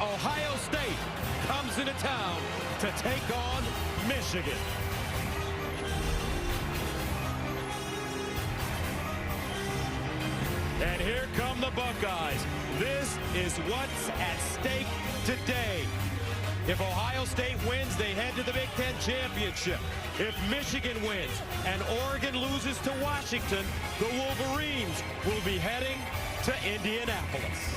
Ohio State comes into town to take on Michigan. And here come the Buckeyes. This is what's at stake today. If Ohio State wins, they head to the Big Ten Championship. If Michigan wins and Oregon loses to Washington, the Wolverines will be heading to Indianapolis.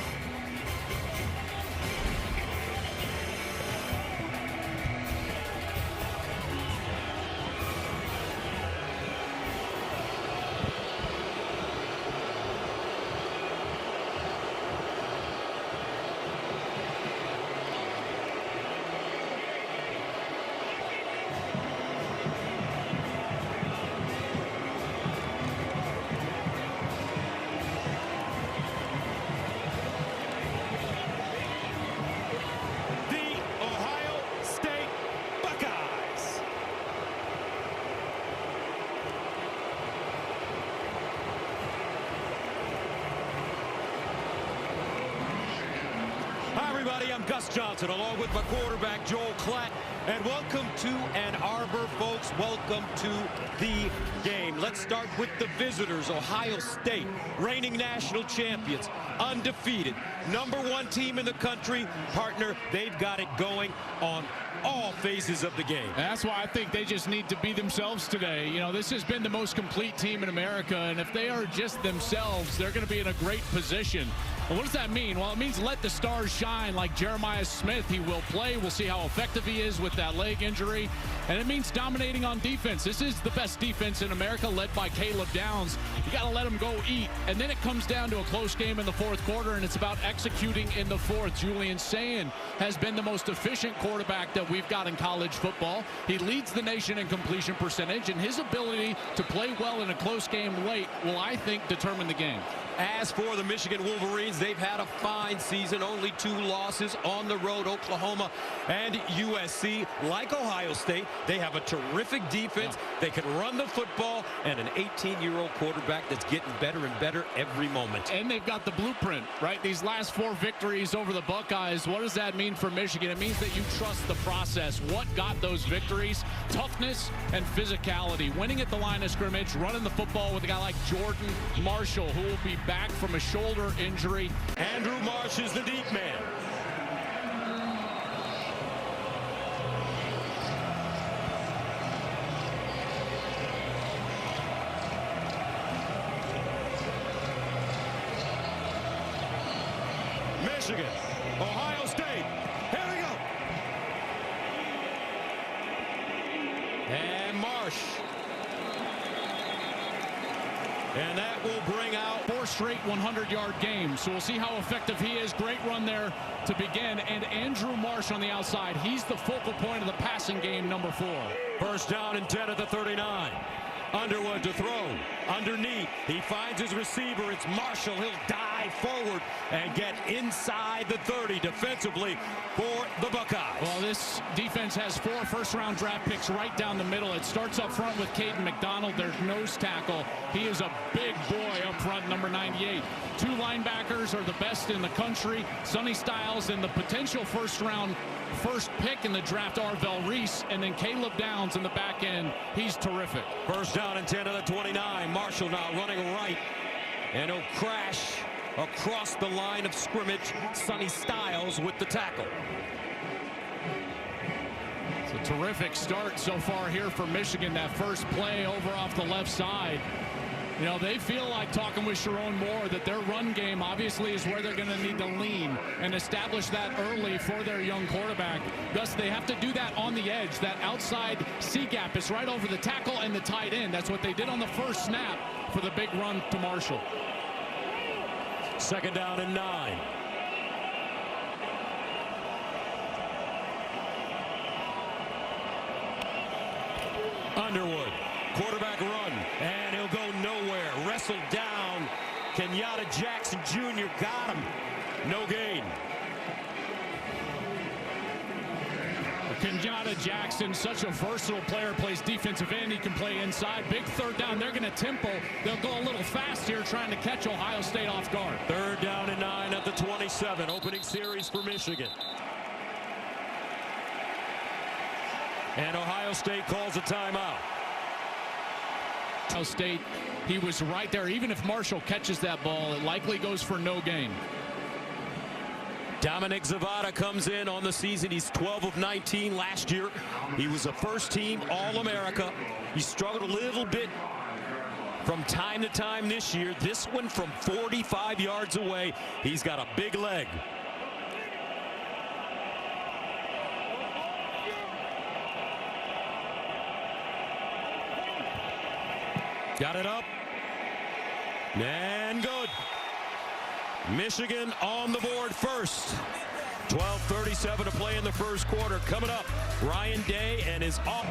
Everybody, I'm Gus Johnson along with my quarterback Joel Klatt, and welcome to Ann Arbor, folks. Welcome to the game. Let's start with the visitors. Ohio State, reigning national champions, undefeated, #1 team in the country. Partner, they've got it going on all phases of the game. That's why I think they just need to be themselves today. You know, this has been the most complete team in America, and if they are just themselves, they're going to be in a great position. And what does that mean? Well, it means let the stars shine like Jeremiah Smith. He will play. We'll see how effective he is with that leg injury. And it means dominating on defense. This is the best defense in America, led by Caleb Downs. You got to let him go eat. And then it comes down to a close game in the fourth quarter, and it's about executing in the fourth. Julian Sayin has been the most efficient quarterback that we've got in college football. He leads the nation in completion percentage, and his ability to play well in a close game late will, I think, determine the game. As for the Michigan Wolverines, they've had a fine season. Only 2 losses on the road, Oklahoma and USC. Like Ohio State, they have a terrific defense. They can run the football, and an 18-year-old quarterback that's getting better and better every moment. And they've got the blueprint, right? These last 4 victories over the Buckeyes, what does that mean for Michigan? It means that you trust the process. What got those victories? Toughness and physicality. Winning at the line of scrimmage, running the football with a guy like Jordan Marshall, who will be back from a shoulder injury. Andrew Marsh is the deep man. Michigan, Ohio State, here we go. And Marsh. And that will bring out 4 straight 100-yard games. So we'll see how effective he is. Great run there to begin. And Andrew Marsh on the outside. He's the focal point of the passing game, #4. First down and 10 at the 39. Underwood to throw. Underneath. He finds his receiver. It's Marshall. He'll dive forward and get inside the 30 defensively for the Buckeyes. Well, this defense has 4 first-round draft picks right down the middle. It starts up front with Caden McDonald, their nose tackle. He is a big boy up front, number 98. 2 linebackers are the best in the country. Sonny Styles and the potential first pick in the draft, Arvell Reese, and then Caleb Downs in the back end. He's terrific. First down and 10 at the 29. Marshall now running right, and he'll crash across the line of scrimmage. Sonny Styles with the tackle. It's a terrific start so far here for Michigan. That first play over off the left side. You know, they feel like, talking with Sharon Moore, that their run game obviously is where they're going to need to lean and establish that early for their young quarterback. Thus, they have to do that on the edge. That outside C-gap is right over the tackle and the tight end. That's what they did on the first snap for the big run to Marshall. Second down and 9. Underwood, quarterback run, and he'll go nowhere. Wrestled down. Kenyatta Jackson Jr. got him. No gain. Kenyatta Jackson, such a versatile player, plays defensive end. He can play inside. Big third down. They're going to tempo. They'll go a little fast here trying to catch Ohio State off guard. 3rd down and 9 at the 27. Opening series for Michigan. And Ohio State calls a timeout. Ohio State, he was right there. Even if Marshall catches that ball, it likely goes for no gain. Dominic Zavada comes in on the season. He's 12 of 19 last year. He was a first-team All-America. He struggled a little bit from time to time this year. This one from 45 yards away. He's got a big leg. Got it up. And good. Michigan on the board first. 12:37 to play in the first quarter. Coming up, Ryan Day and his off.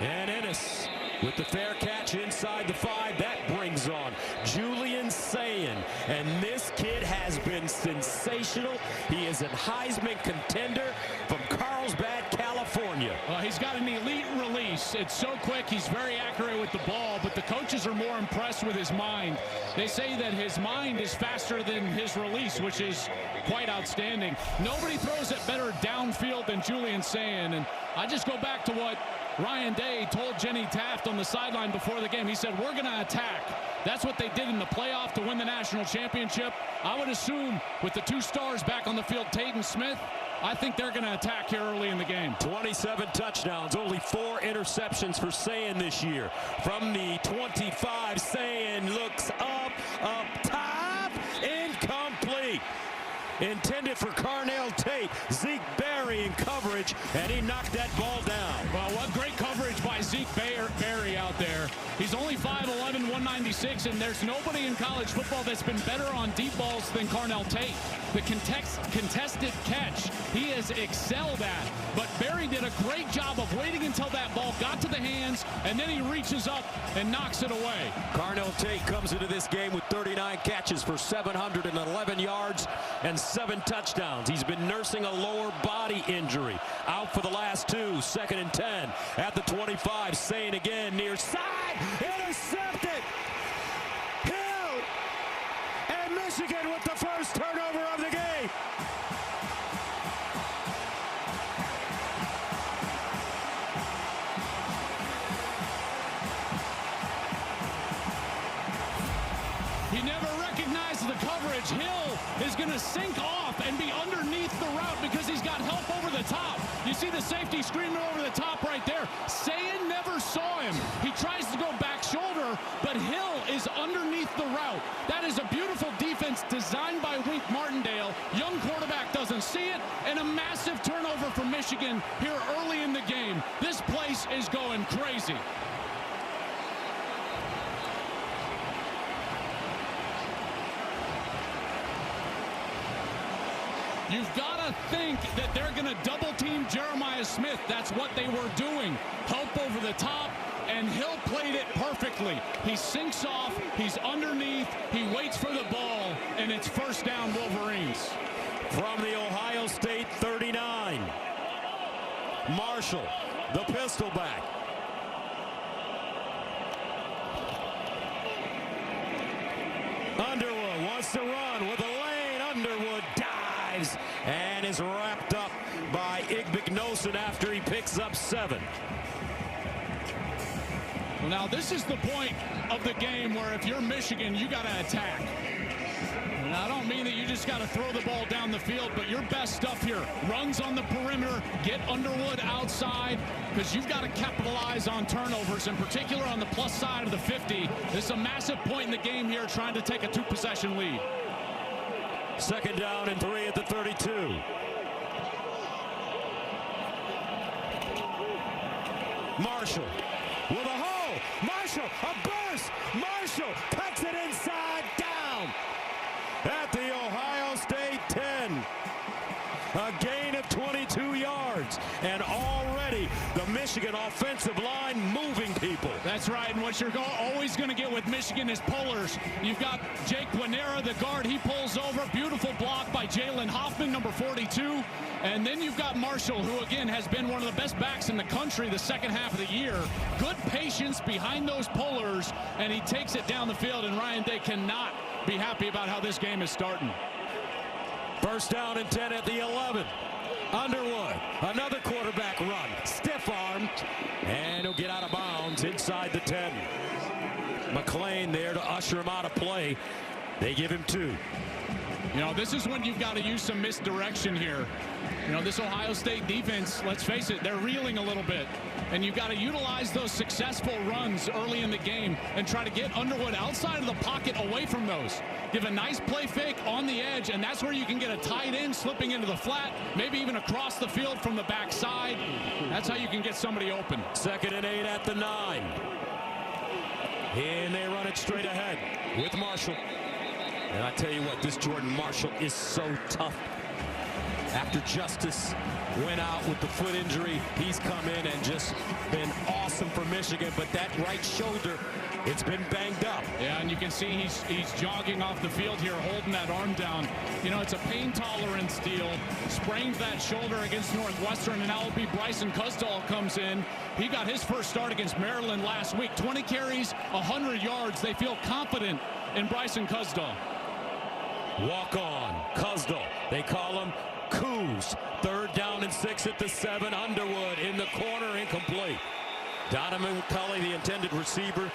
And Ennis with the fair catch inside the 5. That brings on Julian Sayin. And this kid has been sensational. He is a Heisman contender from Carlsbad, California. He's got an elite release. It's so quick. He's very accurate with the ball, but the coaches are more impressed with his mind. They say that his mind is faster than his release, which is quite outstanding. Nobody throws it better downfield than Julian Sayin. And I just go back to what Ryan Day told Jenny Taft on the sideline before the game. He said, we're going to attack. That's what they did in the playoff to win the national championship. I would assume with the 2 stars back on the field, Tate and Smith, I think they're going to attack here early in the game. 27 touchdowns, only 4 interceptions for Sayin this year. From the 25, Sayin looks up top, incomplete. Intended for Carnell Tate. Zeke Berry in coverage, and he knocked that ball down. Well, what great coverage by Zeke Berry out there. He's only 5'11", 196, and there's nobody in college football that's been better on deep balls than Carnell Tate. The contested catch, he has excelled at. But Berry did a great job of waiting until that ball got to the hands, and then he reaches up and knocks it away. Carnell Tate comes into this game with 39 catches for 711 yards and 7 touchdowns. He's been nursing a lower body injury. Out for the last 2. 2nd and 10 at the 25. Sayin again near side. Intercepted. Hill. And Michigan with the first turnover of the game. He never recognized the coverage. Hill is going to sink off and be underneath the route because he's got help over the top. You see the safety screaming over the top right there. Sayin never saw him. He tries to go back shoulder, but Hill is underneath the route. That is a beautiful defense designed by Wink Martindale. Young quarterback doesn't see it, and a massive turnover for Michigan here early in the game. This place is going crazy. You've got to think that they're going to double team Jeremiah Smith. That's what they were doing. Help over the top, and Hill played it perfectly. He sinks off, he's underneath, he waits for the ball, and it's first down Wolverines. From the Ohio State 39, Marshall, the pistol back. Underwood wants to run with a lane. Underwood dives and is wrapped up by Igbinosun after he picks up 7. Well, now this is the point of the game where if you're Michigan, you got to attack. And I don't mean that you just got to throw the ball down the field, but your best stuff here, runs on the perimeter, get Underwood outside, because you've got to capitalize on turnovers, in particular on the plus side of the 50. This is a massive point in the game here, trying to take a 2-possession lead. 2nd down and 3 at the 32. Marshall with a hole. Marshall, a burst. Marshall cuts it inside, down at the Ohio State 10. A gain of 22 yards, and already the Michigan offensive line moving people. That's That's right, and what you're always going to get with Michigan is pullers. You've got Jake Guanera, the guard. He pulls over. Beautiful block by Jalen Hoffman, number 42. And then you've got Marshall, who, again, has been one of the best backs in the country the second half of the year. Good patience behind those pullers, and he takes it down the field, and Ryan Day cannot be happy about how this game is starting. First down and 10 at the 11. Underwood, another quarterback run, stiff-armed, and he'll get out of bounds inside the 10. McClain there to usher him out of play. They give him 2. You know, this is when you've got to use some misdirection here. You know, this Ohio State defense, let's face it, they're reeling a little bit. And you've got to utilize those successful runs early in the game and try to get Underwood outside of the pocket away from those. Give a nice play fake on the edge, and that's where you can get a tight end slipping into the flat, maybe even across the field from the backside. That's how you can get somebody open. 2nd and 8 at the 9. And they run it straight ahead with Marshall. And I tell you what, this Jordan Marshall is so tough. After Justice went out with the foot injury, he's come in and just been awesome for Michigan. But that right shoulder, it's been banged up. Yeah, and you can see he's jogging off the field here, holding that arm down. You know, it's a pain tolerance deal. Sprained that shoulder against Northwestern, and now it'll be Bryson Cusdall comes in. He got his first start against Maryland last week. 20 carries, 100 yards. They feel confident in Bryson Cusdall. Walk on, Cusdall. They call him Coos. 3rd down and 6 at the 7. Underwood in the corner, incomplete. Donovan McCulley, the intended receiver.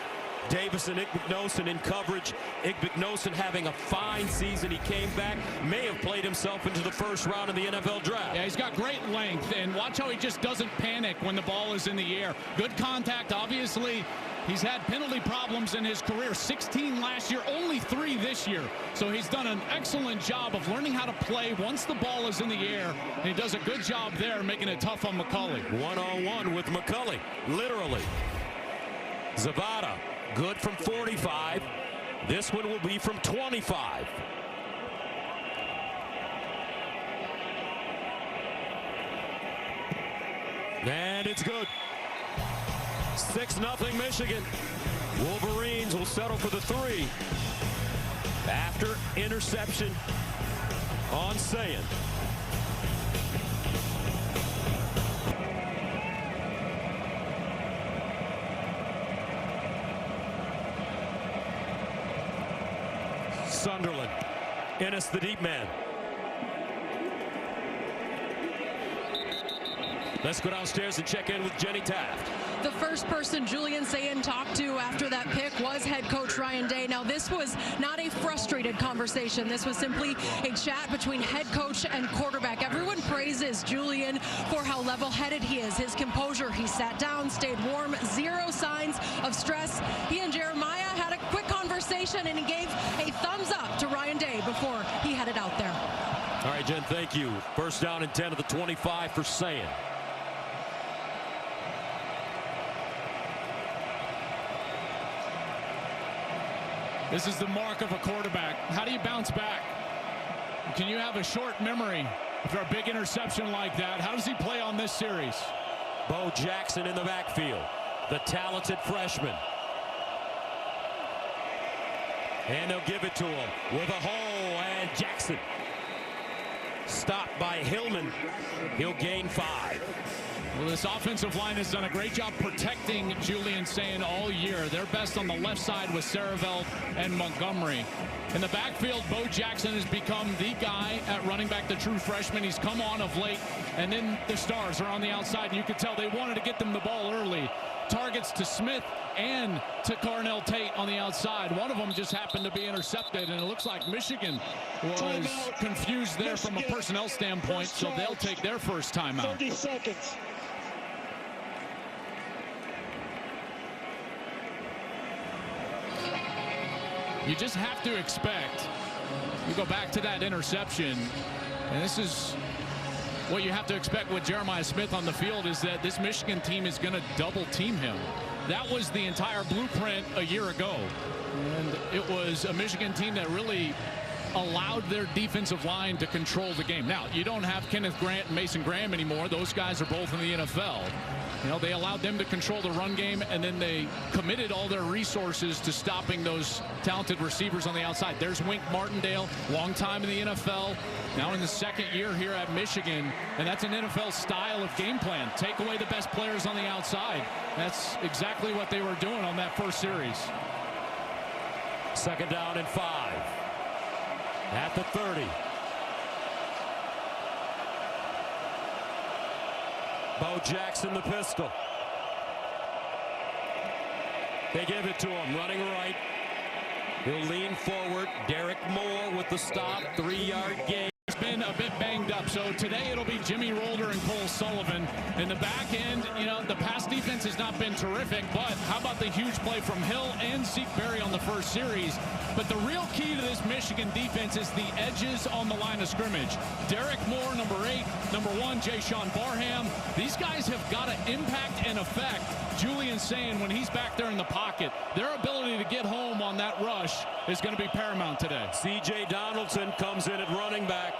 Davis and Igbenogson in coverage. Igbenogson having a fine season. He came back, may have played himself into the first round of the NFL draft. Yeah, he's got great length, and watch how he just doesn't panic when the ball is in the air. Good contact, obviously. He's had penalty problems in his career. 16 last year, only 3 this year. So he's done an excellent job of learning how to play once the ball is in the air. And he does a good job there making it tough on McCulley. One-on-one with McCulley, literally. Zavada, good from 45. This one will be from 25. And it's good. 6-0 Michigan. Wolverines will settle for the 3 after interception on Sayin. Sunderland. Ennis, the deep man. Let's go downstairs and check in with Jenny Taft. The first person Julian Sayin talked to after that pick was head coach Ryan Day. Now, this was not a frustrated conversation. This was simply a chat between head coach and quarterback. Everyone praises Julian for how level-headed he is, his composure. He sat down, stayed warm, 0 signs of stress. He and Jeremiah had a quick conversation, and he gave a thumbs up to Ryan Day before he headed out there. All right, Jen, thank you. First down and 10 of the 25 for Sayin. This is the mark of a quarterback. How do you bounce back? Can you have a short memory after a big interception like that? How does he play on this series? Bo Jackson in the backfield, the talented freshman. And they'll give it to him with a hole, and Jackson stopped by Hillman. He'll gain 5. Well, this offensive line has done a great job protecting Julian Sayin all year. Their best on the left side was Saravelt and Montgomery. In the backfield, Bo Jackson has become the guy at running back, the true freshman. He's come on of late, and then the stars are on the outside. You could tell they wanted to get them the ball early. Targets to Smith and to Carnell Tate on the outside. One of them just happened to be intercepted, and it looks like Michigan was confused there from a personnel standpoint, so they'll take their first timeout. 30 seconds. You just have to expect, you go back to that interception, and this is what you have to expect with Jeremiah Smith on the field, is that this Michigan team is going to double team him. That was the entire blueprint a year ago. And it was a Michigan team that really allowed their defensive line to control the game. Now, you don't have Kenneth Grant and Mason Graham anymore. Those guys are both in the NFL. You know, they allowed them to control the run game, and then they committed all their resources to stopping those talented receivers on the outside. There's Wink Martindale, long time in the NFL, now in the second year here at Michigan, and that's an NFL style of game plan. Take away the best players on the outside. That's exactly what they were doing on that first series. 2nd down and 5. At the 30. Bo Jackson, the pistol. They give it to him, running right. He'll lean forward. Derek Moore with the stop, 3-yard gain. He's been a bit banged up, so today it'll be Jimmy Rolder and Cole Sullivan. In the back end, you know, the pass defense has not been terrific, but how about the huge play from Hill and Zeke Berry on the first series? But the real key to this Michigan defense is the edges on the line of scrimmage. Derek Moore, number 8, number 1, Jayshon Barham. These guys have got to impact and affect Julian Sayin when he's back there in the pocket. Their ability to get home on that rush is going to be paramount today. C.J. Donaldson comes in at running back.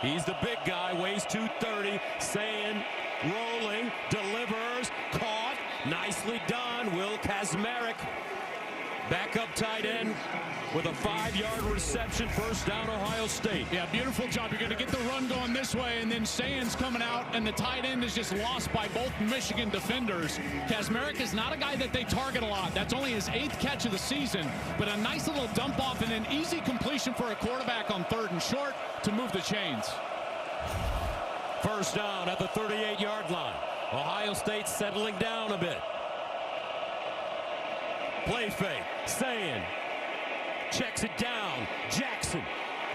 He's the big guy, weighs 230. Sayin rolling, delivers, caught, nicely done. Will Kazmarek, backup tight end, with a 5-yard reception. First down, Ohio State. Yeah, beautiful job. You're going to get the run going this way, and then Sayin's coming out, and the tight end is just lost by both Michigan defenders. Kazmarek is not a guy that they target a lot. That's only his 8th catch of the season, but a nice little dump off and an easy completion for a quarterback on 3rd and short to move the chains. First down at the 38-yard line. Ohio State settling down a bit. Play fake. Sayin checks it down. Jackson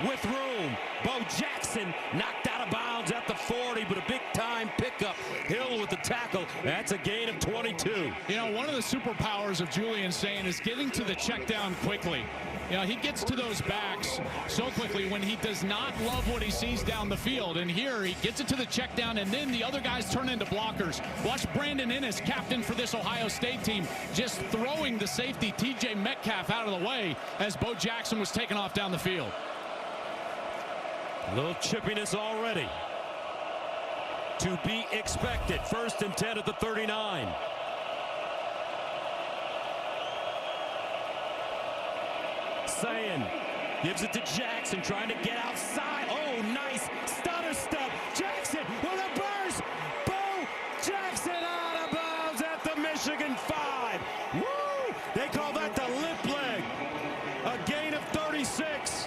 with room. Bo Jackson knocked out of bounds at the 40, but a big-time pickup. Hill with the tackle. That's a gain of 22. You know, one of the superpowers of Julian Sayin is getting to the check down quickly. You know, he gets to those backs so quickly when he does not love what he sees down the field. And here he gets it to the check down, and then the other guys turn into blockers. Watch Brandon Ennis, captain for this Ohio State team, just throwing the safety T.J. Metcalf out of the way as Bo Jackson was taken off down the field. A little chippiness already to be expected. 1st and 10 at the 39. Sayin gives it to Jackson, trying to get outside. Oh, nice stutter step. Jackson with a burst. Bo Jackson out of bounds at the Michigan 5. Woo! They call that the limp leg. A gain of 36.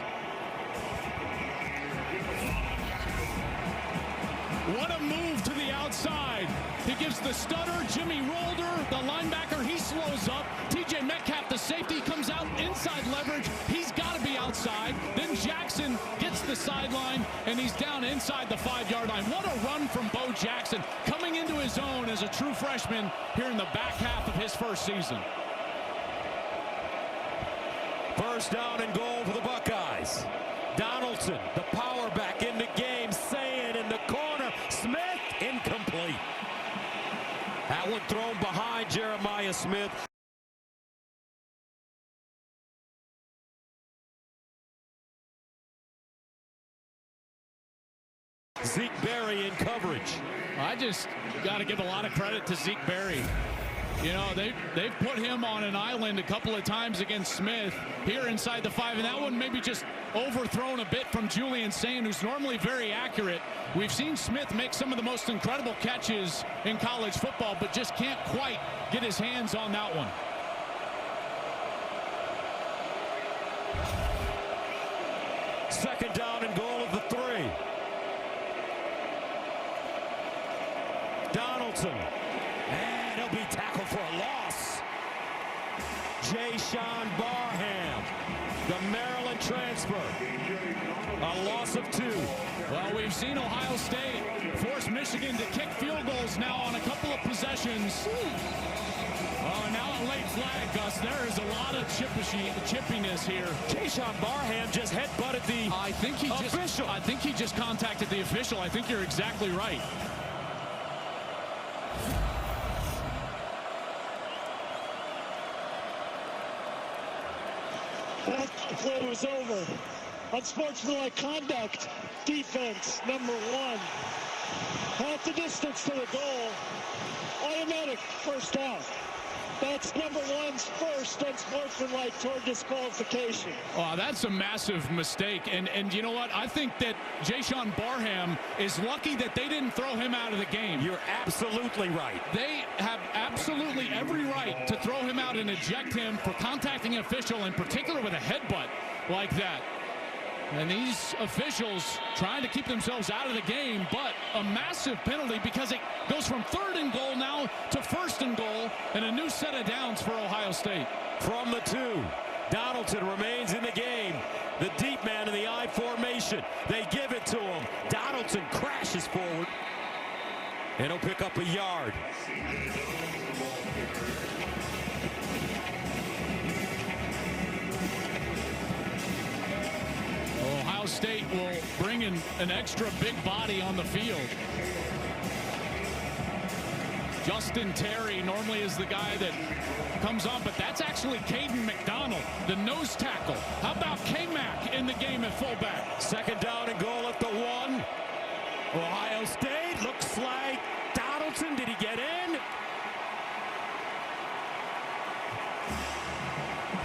What a move to the outside. He gives the stutter. Jimmy Rolder, the linebacker, he slows up. T.J. Metcalf, the safety, comes out inside leverage. He's got to be outside. Then Jackson gets the sideline, and he's down inside the 5-yard line. What a run from Bo Jackson, coming into his own as a true freshman here in the back half of his first season. First down and goal for the Buckeyes. Donaldson, the power back in the game. Sayin in the corner. Smith, incomplete. That one thrown behind Jeremiah Smith. Zeke Berry in coverage. I just got to give a lot of credit to Zeke Berry. You know, they've put him on an island a couple of times against Smith here inside the 5, and that one maybe just overthrown a bit from Julian Sayin, who's normally very accurate. We've seen Smith make some of the most incredible catches in college football, but just can't quite get his hands on that one. Second down and goal of the 3. Donaldson. And he'll be tackled for a loss. Jayshon Barham, the Maryland transfer. A loss of 2. Well, we've seen Ohio State force Michigan to kick field goals now on a couple of possessions. Oh, now a late flag, Gus. There is a lot of chippiness here. Jayshon Barham just headbutted the official. I think he just contacted the official. I think you're exactly right. That play was over. Unsportsmanlike conduct. Defense, number 1. Half the distance to the goal. Automatic unsportsmanlike first down. That's number one's first unsportsmanlike toward disqualification. Oh, that's a massive mistake. And you know what? I think that Jason Barham is lucky that they didn't throw him out of the game. You're absolutely right. They have absolutely every right to throw him out and eject him for contacting an official, in particular with a headbutt like that. And these officials trying to keep themselves out of the game, but a massive penalty because it goes from 3rd and goal now to 1st and goal, and a new set of downs for Ohio State. From the 2, Donaldson remains in the game. The deep man in the I formation. They give it to him. Donaldson crashes forward, and he'll pick up a yard. Ohio State will bring in an extra big body on the field. Justin Terry normally is the guy that comes on, but that's actually Caden McDonald, the nose tackle. How about K-Mac in the game at fullback? 2nd down and goal at the 1. Ohio State looks like Donaldson. Did he get in?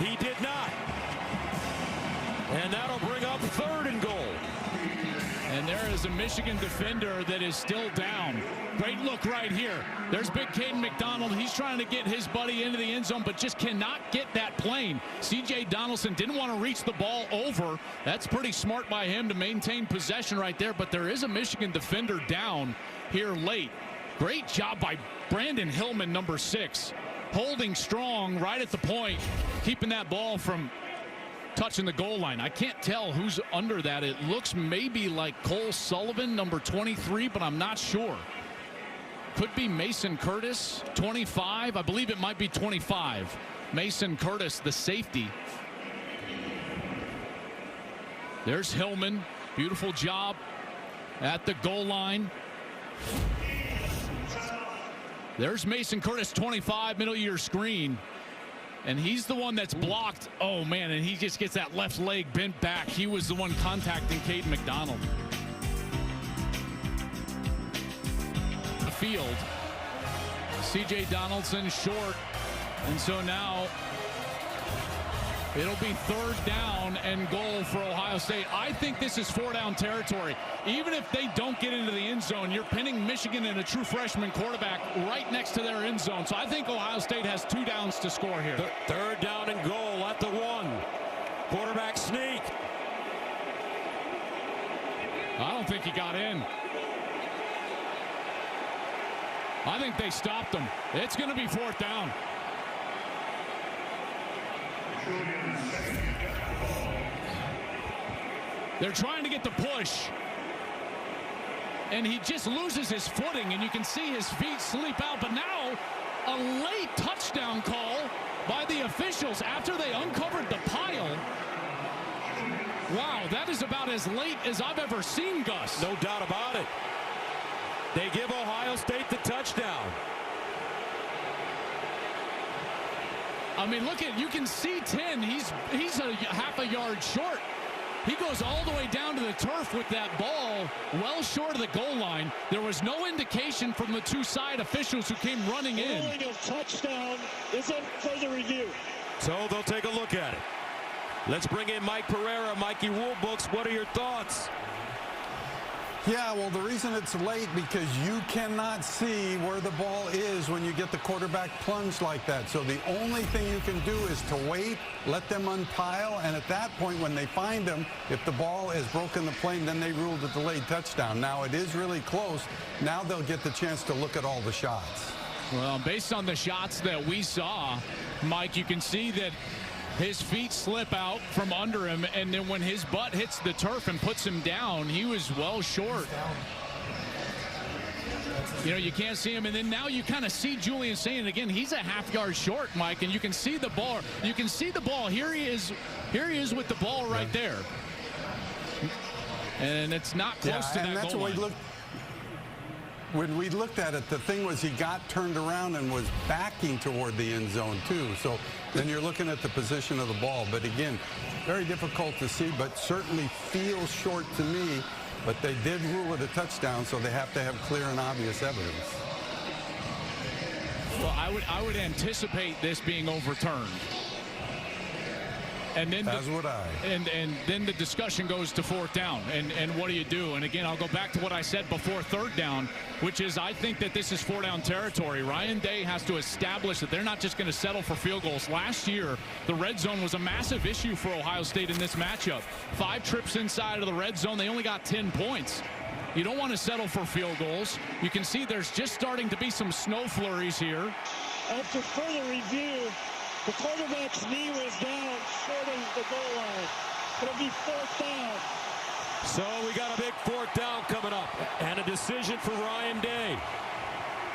He did not. And that'll bring up 3rd and goal. And there is a Michigan defender that is still down. Great look right here. There's big Caden McDonald. He's trying to get his buddy into the end zone, but just cannot get that plane. C.J. Donaldson didn't want to reach the ball over. That's pretty smart by him to maintain possession right there, but there is a Michigan defender down here late. Great job by Brandon Hillman, number 6. Holding strong right at the point, keeping that ball from touching the goal line. I can't tell who's under that. It looks maybe like Cole Sullivan, number 23, but I'm not sure. Could be Mason Curtis, 25. I believe it might be 25. Mason Curtis, the safety. There's Hillman. Beautiful job at the goal line. There's Mason Curtis, 25, middle of your screen. And he's the one that's blocked. Oh, man, and he just gets that left leg bent back. He was the one contacting Caden McDonald. The field. C.J. Donaldson short. And so now it'll be 3rd down and goal for Ohio State. I think this is 4-down territory. Even if they don't get into the end zone, you're pinning Michigan and a true freshman quarterback right next to their end zone. So I think Ohio State has 2 downs to score here. 3rd down and goal at the 1. Quarterback sneak. I don't think he got in. I think they stopped him. It's going to be 4th down. They're trying to get the push. And he just loses his footing, and you can see his feet sleep out. But now a late touchdown call by the officials after they uncovered the pile. Wow, that is about as late as I've ever seen, Gus. No doubt about it. They give Ohio State the touchdown. I mean, look at, you can see 10. He's a half a yard short. He goes all the way down to the turf with that ball well short of the goal line. There was no indication from the 2 side officials who came running in. Ruling of touchdown is up for the review. So they'll take a look at it. Let's bring in Mike Pereira. Mikey Rulebooks, what are your thoughts? Yeah, well, the reason it's late because you cannot see where the ball is when you get the quarterback plunged like that. So the only thing you can do is to wait, let them unpile, and at that point when they find him, if the ball has broken the plane, then they ruled a delayed touchdown. Now it is really close. Now they'll get the chance to look at all the shots. Well, based on the shots that we saw, Mike, you can see that his feet slip out from under him, and then when his butt hits the turf and puts him down, he was well short. You know, you can't see him, and then now you kind of see Julian saying again, he's a half yard short, Mike, and you can see the ball. You can see the ball. Here he is with the ball right there. And it's not close to that goal line. When we looked at it, the thing was he got turned around and was backing toward the end zone too. So then you're looking at the position of the ball. But again, very difficult to see, but certainly feels short to me. But they did rule it a touchdown, so they have to have clear and obvious evidence. Well, I would anticipate this being overturned. And then As would I. And then the discussion goes to fourth down. And what do you do? And again, I'll go back to what I said before third down, which is I think that this is four down territory. Ryan Day has to establish that they're not just going to settle for field goals. Last year, the red zone was a massive issue for Ohio State in this matchup. 5 trips inside of the red zone. They only got 10 points. You don't want to settle for field goals. You can see there's just starting to be some snow flurries here. After further review, the quarterback's knee was down short of the goal line. It'll be fourth down. So we got a big fourth down coming up and a decision for Ryan Day.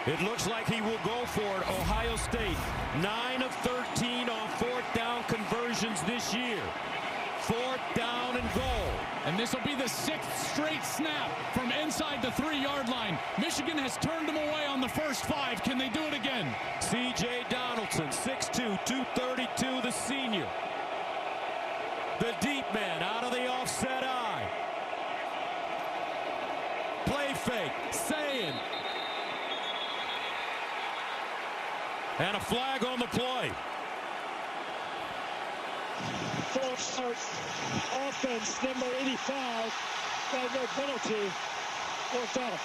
It looks like he will go for it. Ohio State, 9 of 13 on fourth down conversions this year. Fourth down and goal. And this will be the 6th straight snap from inside the 3-yard line. Michigan has turned them away on the first 5. Can they do it again? C.J. Donaldson, 6'2", 232, the senior. The deep man out of the offset eye. Play fake, Sayin. And a flag on the play. False start offense, number 85. Got no penalty. Fourth down.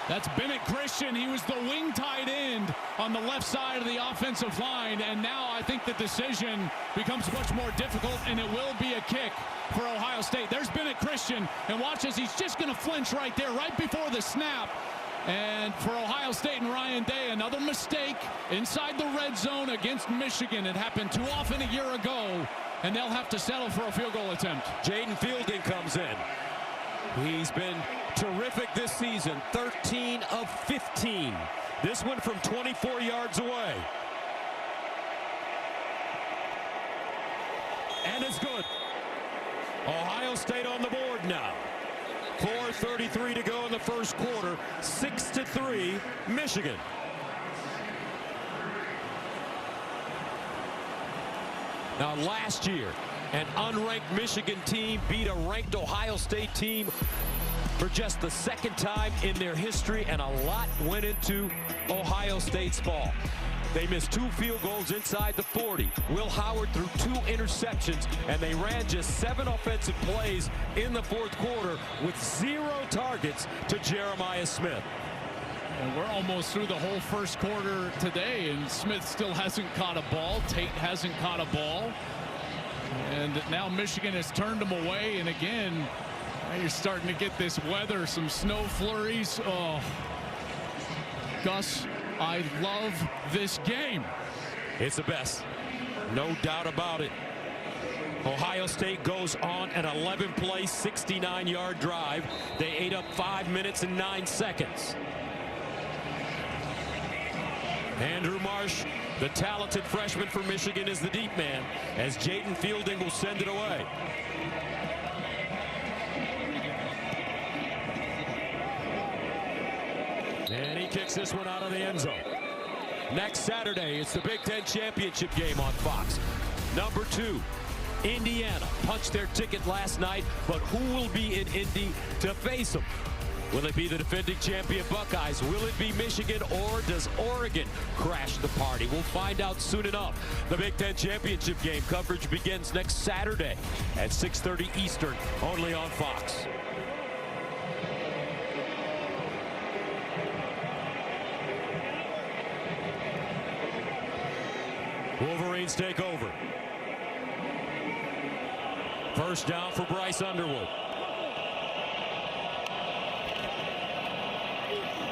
That's Bennett Christian. He was the wing tight end on the left side of the offensive line. And now I think the decision becomes much more difficult, and it will be a kick for Ohio State. There's Bennett Christian, and watch as he's just going to flinch right there, right before the snap. And for Ohio State and Ryan Day, another mistake inside the red zone against Michigan. It happened too often a year ago, and they'll have to settle for a field goal attempt. Jaden Fielding comes in. He's been terrific this season, 13 of 15. This one from 24 yards away. And it's good. Ohio State on the board now. 4:33 to go in the first quarter. 6-3, Michigan. Now last year, an unranked Michigan team beat a ranked Ohio State team for just the second time in their history, and a lot went into Ohio State's fall. They missed 2 field goals inside the 40. Will Howard threw 2 interceptions, and they ran just 7 offensive plays in the fourth quarter with 0 targets to Jeremiah Smith. And we're almost through the whole first quarter today, and Smith still hasn't caught a ball. Tate hasn't caught a ball. And now Michigan has turned them away, and again, now you're starting to get this weather, some snow flurries. Oh, Gus, I love this game. It's the best. No doubt about it. Ohio State goes on an 11-play, 69-yard drive. They ate up 5 minutes and 9 seconds. Andrew Marsh, the talented freshman for Michigan, is the deep man, as Jaden Fielding will send it away. And he kicks this one out of the end zone. Next Saturday, it's the Big Ten Championship game on Fox. Number 2, Indiana punched their ticket last night, but who will be in Indy to face them? Will it be the defending champion Buckeyes? Will it be Michigan, or does Oregon crash the party? We'll find out soon enough. The Big Ten Championship game coverage begins next Saturday at 6:30 Eastern, only on Fox. Wolverines take over. First down for Bryce Underwood.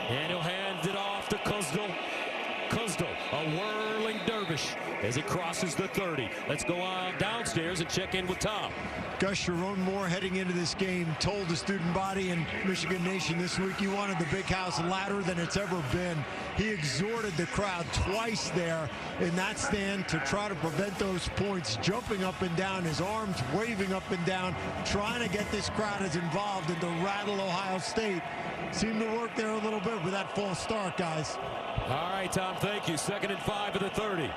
And he'll hand it off to Kuzdal. Kuzdal, a whirling dervish as he crosses the 30. Let's go on downstairs and check in with Tom. Gus, Sharon Moore heading into this game told the student body and Michigan Nation this week he wanted the big house louder than it's ever been. He exhorted the crowd twice there in that stand to try to prevent those points, jumping up and down, his arms waving up and down, trying to get this crowd as involved and to rattle Ohio State. Seemed to work there a little bit with that false start, guys. All right, Tom, thank you. 2nd and 5 of the 30.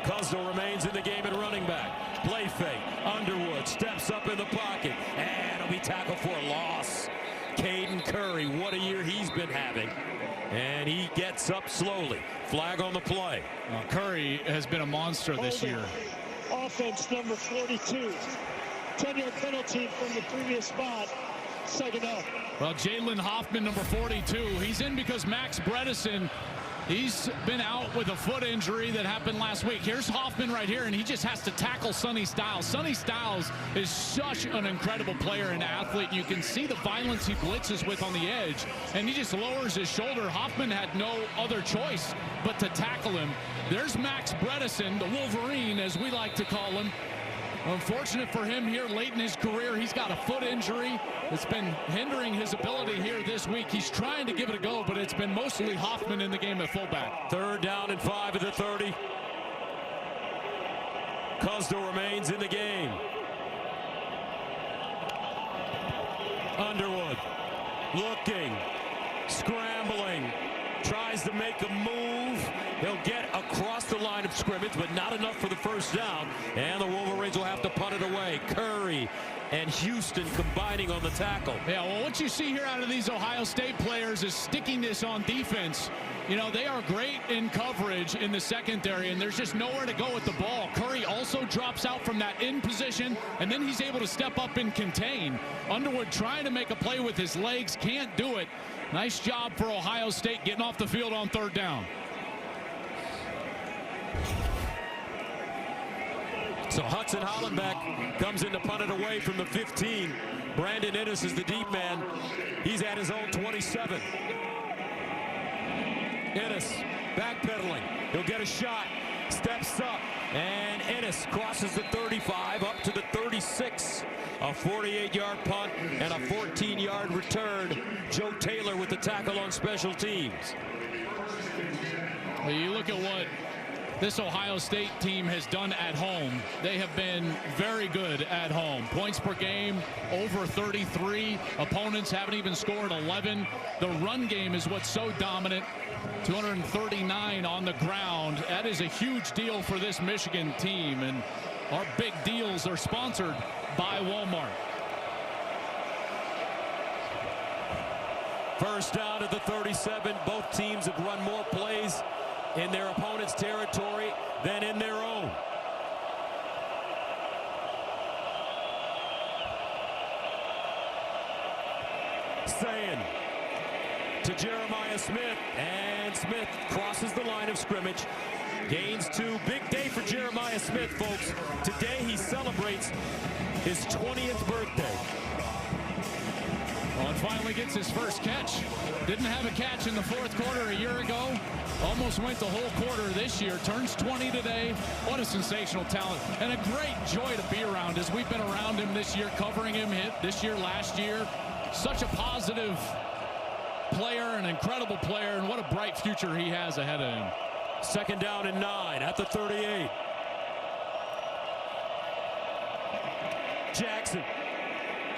Kuzdal remains in the game at running back. Play fake. Underwood steps up in the pocket, and it'll be tackled for a loss. Caden Curry, what a year he's been having. And he gets up slowly. Flag on the play. Well, Curry has been a monster this year. Offense number 42. 10-yard penalty from the previous spot. Second up. Well, Jalen Hoffman, number 42, he's in because Max Bredesen, he's been out with a foot injury that happened last week. Here's Hoffman right here, and he just has to tackle Sonny Styles. Sonny Styles is such an incredible player and athlete. You can see the violence he blitzes with on the edge, and he just lowers his shoulder. Hoffman had no other choice but to tackle him. There's Max Bredesen, the Wolverine, as we like to call him. Unfortunate for him here late in his career. He's got a foot injury. It's been hindering his ability here this week. He's trying to give it a go, but it's been mostly Hoffman in the game at fullback. 3rd down and 5 at the 30. Cusdo remains in the game. Underwood looking, scrambling, tries to make a move. He'll get across the line of scrimmage, but not enough for the first down. And the Wolverines will have to punt it away. Curry and Houston combining on the tackle. Yeah, well, what you see here out of these Ohio State players is stickiness on defense. You know, they are great in coverage in the secondary, and there's just nowhere to go with the ball. Curry also drops out from that in position, and then he's able to step up and contain. Underwood trying to make a play with his legs, can't do it. Nice job for Ohio State getting off the field on 3rd down. So Hudson Hollenbeck comes in to punt it away from the 15. Brandon Ennis is the deep man. He's at his own 27. Ennis backpedaling. He'll get a shot. Steps up. And Ennis crosses the 35 up to the 36. A 48-yard punt and a 14-yard return. Joe Taylor with the tackle on special teams. Well, you look at what this Ohio State team has done at home. They have been very good at home. Points per game over 33. Opponents haven't even scored 11. The run game is what's so dominant. 239 on the ground. That is a huge deal for this Michigan team. And our big deals are sponsored by Walmart. First down at the 37. Both teams have run more plays in their opponent's territory than in their own. Sayin to Jeremiah Smith, and Smith crosses the line of scrimmage. Gains 2. Big day for Jeremiah Smith, folks. Today he celebrates his 20th birthday. Well, and finally gets his first catch. Didn't have a catch in the 4th quarter a year ago. Almost went the whole quarter this year. Turns 20 today. What a sensational talent. And a great joy to be around as we've been around him this year, covering him this year, last year. Such a positive player, an incredible player, and what a bright future he has ahead of him. 2nd down and 9 at the 38. Jackson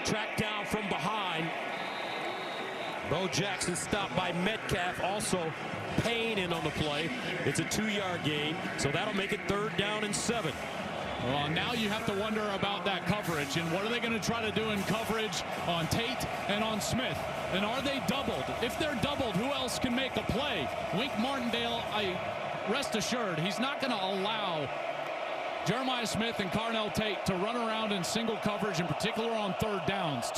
tracked down from behind. Bo Jackson stopped by Metcalf. Also Payne in on the play. It's a 2-yard gain, so that'll make it 3rd down and 7. Well, now you have to wonder about that coverage, and what are they going to try to do in coverage on Tate and on Smith? And are they doubled? If they're doubled, who else can make a play? Wink Martindale, rest assured, he's not going to allow Jeremiah Smith and Carnell Tate to run around in single coverage, in particular on 3rd downs.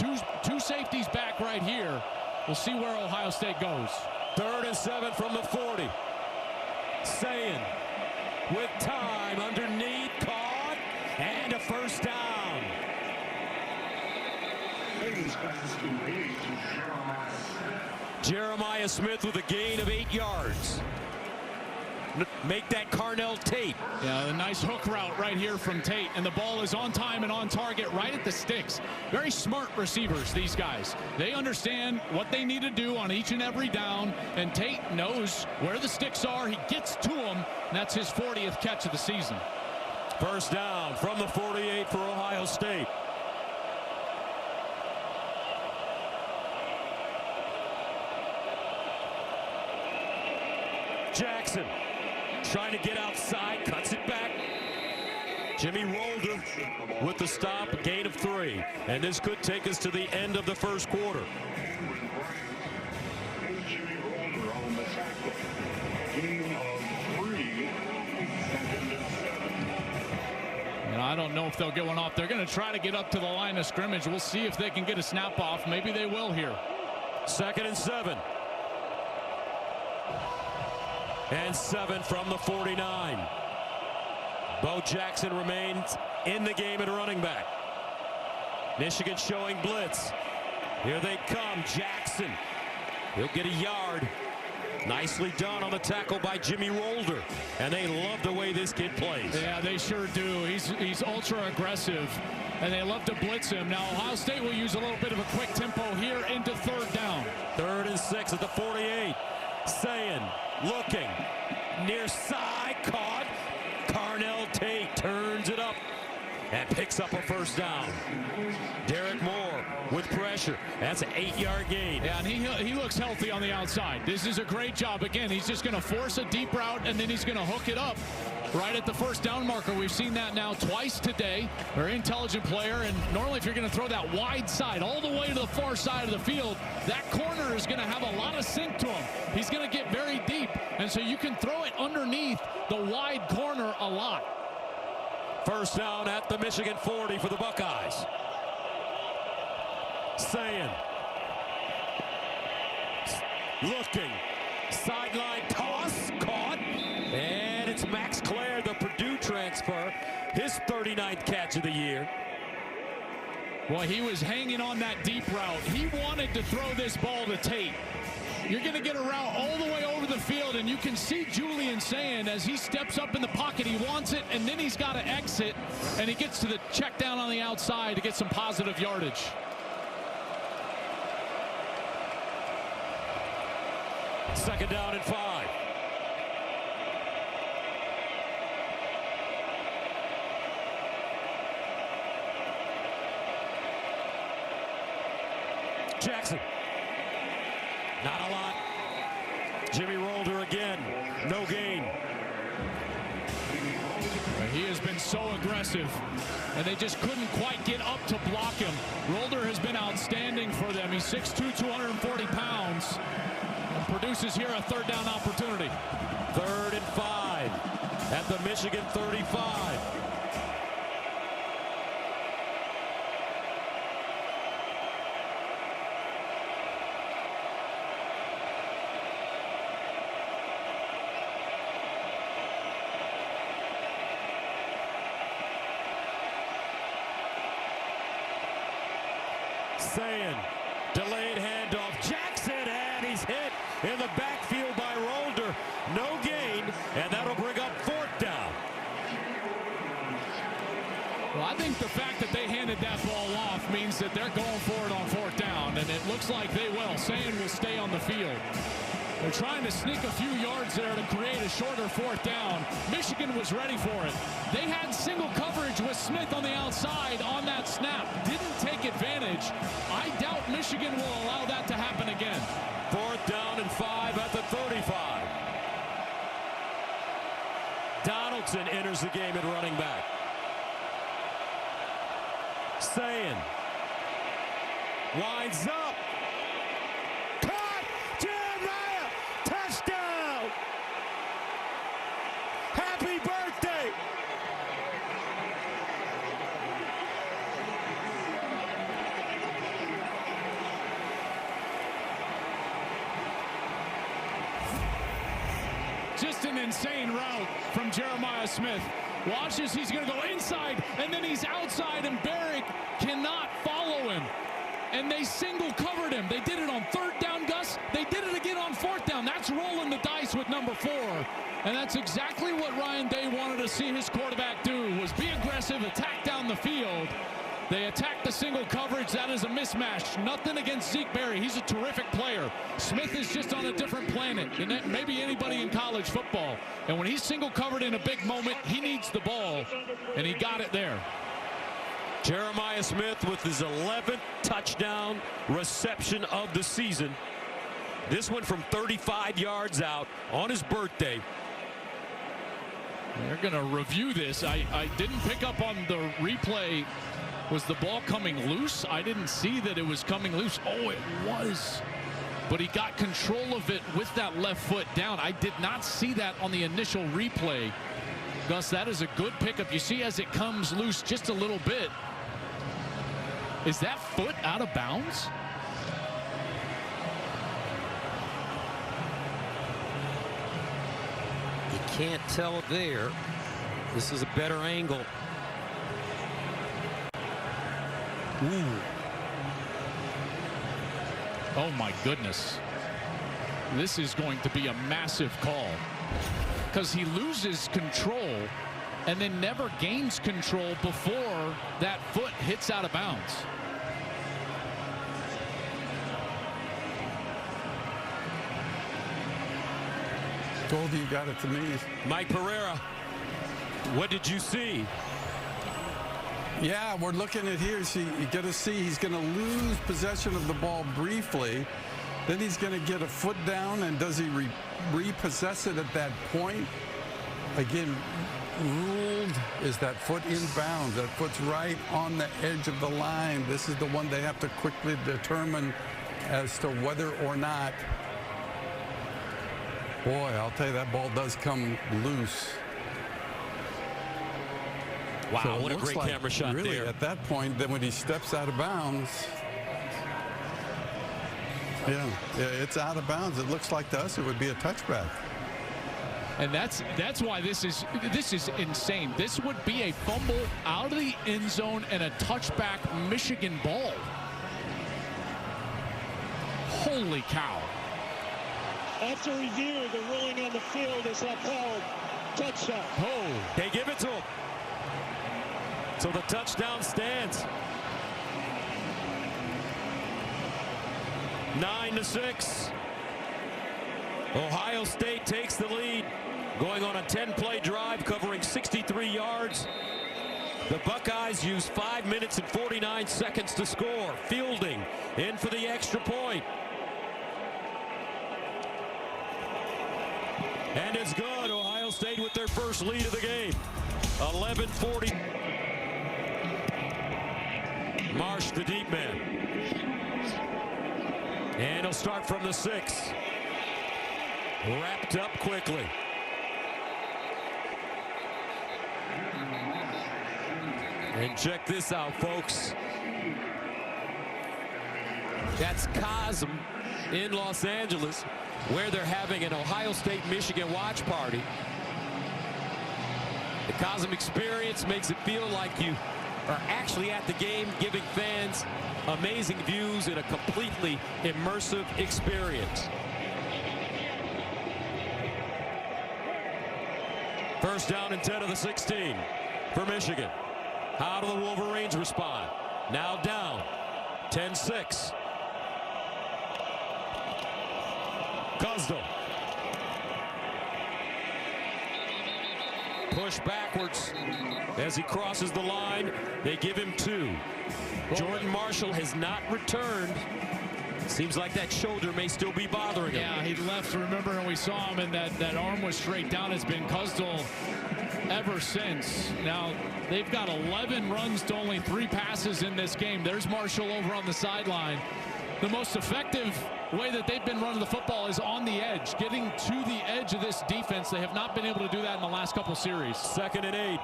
Two safeties back right here. We'll see where Ohio State goes. 3rd and 7 from the 40. Sayin with time underneath, caught, and a first down. Jeremiah Smith with a gain of 8 yards. Make that Carnell Tate. Yeah, a nice hook route right here from Tate, and the ball is on time and on target right at the sticks. Very smart receivers, these guys. They understand what they need to do on each and every down, and Tate knows where the sticks are. He gets to them, and that's his 40th catch of the season. First down from the 48 for Ohio State. Jackson trying to get outside, cuts it back. Jimmy Rolder with the stop, a gain of 3. And this could take us to the end of the 1st quarter. know if they'll get one off. They're going to try to get up to the line of scrimmage. We'll see if they can get a snap off. Maybe they will here. 2nd and 7. And 7 from the 49. Bo Jackson remains in the game at running back. Michigan showing blitz. Here they come. Jackson. He'll get a yard. Nicely done on the tackle by Jimmy Rolder. And they love the way this kid plays. Yeah, they sure do. He's ultra aggressive, and they love to blitz him. Now, Ohio State will use a little bit of a quick tempo here into 3rd down. 3rd and 6 at the 48. Sayin looking. Near side. Caught. Carnell Tate turns it up and picks up a 1st down. Derek Moore with pressure. That's an 8-yard gain. Yeah, and he looks healthy on the outside. This is a great job. Again, he's just going to force a deep route, and then he's going to hook it up right at the 1st down marker. We've seen that now twice today. Very intelligent player, and normally if you're going to throw that wide side all the way to the far side of the field, that corner is going to have a lot of sink to him. He's going to get very deep, and so you can throw it underneath the wide corner a lot. 1st down at the Michigan 40 for the Buckeyes. Sayin looking. Sideline toss. Caught. And it's Max Clare, the Purdue transfer. His 39th catch of the year. Well, he was hanging on that deep route. He wanted to throw this ball to Tate. You're going to get a route all the way over the field, and you can see Julian Sayin as he steps up in the pocket. He wants it, and then he's got to exit, and he gets to the check down on the outside to get some positive yardage. Second down and 5. Jackson. Not a lot. Jimmy Rolder again. No gain. He has been so aggressive, and they just couldn't quite get up to block him. Rolder has been outstanding for them. He's 6'2", 240 pounds, and produces here a 3rd down opportunity. 3rd and 5 at the Michigan 35. Sayin, delayed handoff. Jackson, and he's hit in the backfield by Rolder. No gain, and that'll bring up 4th down. Well, I think the fact that they handed that ball off means that they're going for it on 4th down, and it looks like they will. Sayin will stay on the field. They're trying to sneak a few yards there to create a shorter 4th down. Michigan was ready for it. They had single coverage with Smith on the outside on that snap. Didn't take advantage. I doubt Michigan will allow that to happen again. 4th down and 5 at the 35. Donaldson enters the game at running back. Sayin winds up. Caught! Jeremiah! Touchdown! Happy birthday! Just an insane route from Jeremiah Smith. Watches, he's going to go inside, and then he's outside, and Barrick cannot follow him. And they single covered him. They did it on 3rd down, Gus. They did it again on 4th down. That's rolling the dice with number 4. And that's exactly what Ryan Day wanted to see his quarterback do, was be aggressive, attack down the field. They attack the single coverage. That is a mismatch. Nothing against Zeke Berry. He's a terrific player. Smith is just on a different planet than maybe anybody in college football. And when he's single covered in a big moment, he needs the ball, and he got it there. Jeremiah Smith with his 11th touchdown reception of the season. This one from 35 yards out on his birthday. They're going to review this. I didn't pick up on the replay. Was the ball coming loose? I didn't see that it was coming loose. Oh, it was. But he got control of it with that left foot down. I did not see that on the initial replay. Gus, that is a good pickup. You see as it comes loose just a little bit. Is that foot out of bounds? You can't tell there. This is a better angle. Ooh. Oh my goodness. This is going to be a massive call, because he loses control and then never gains control before that foot hits out of bounds. Told you got it to me. Mike Pereira, what did you see? Yeah, we're looking at here. See, you got to see he's going to lose possession of the ball briefly. Then he's going to get a foot down, and does he repossess it at that point? Again, ruled is that foot in bounds. That foot's right on the edge of the line. This is the one they have to quickly determine as to whether or not. Boy, I'll tell you, that ball does come loose. Wow, So what a great like camera shot really, there. at that point, then when he steps out of bounds, yeah, it's out of bounds. It looks like to us it would be a touchback. And that's why this is insane. This would be a fumble out of the end zone and a touchback Michigan ball. Holy cow. After review, the ruling on the field is upheld. Touchdown. Oh, they give it to him. So the touchdown stands. 9-6. Ohio State takes the lead, going on a 10-play drive covering 63 yards. The Buckeyes use 5 minutes and 49 seconds to score. Fielding in for the extra point. And it's good. Ohio State with their first lead of the game. 11:40. Marsh, the deep man. And he'll start from the 6. Wrapped up quickly. And check this out, folks. That's Cosm in Los Angeles, where they're having an Ohio State-Michigan watch party. The Cosm experience makes it feel like you are actually at the game, giving fans amazing views in a completely immersive experience. First down and 10 of the 16 for Michigan. How do the Wolverines respond? Now down, 10-6. Guzdo. Push backwards as he crosses the line. They give him 2. Jordan Marshall has not returned. Seems like that shoulder may still be bothering him. Yeah, he left, remember, and we saw him, and that arm was straight down. It's been Guzdo ever since. Now, they've got 11 runs to only 3 passes in this game. There's Marshall over on the sideline. The most effective way that they've been running the football is on the edge, getting to the edge of this defense. They have not been able to do that in the last couple series. 2nd and 8.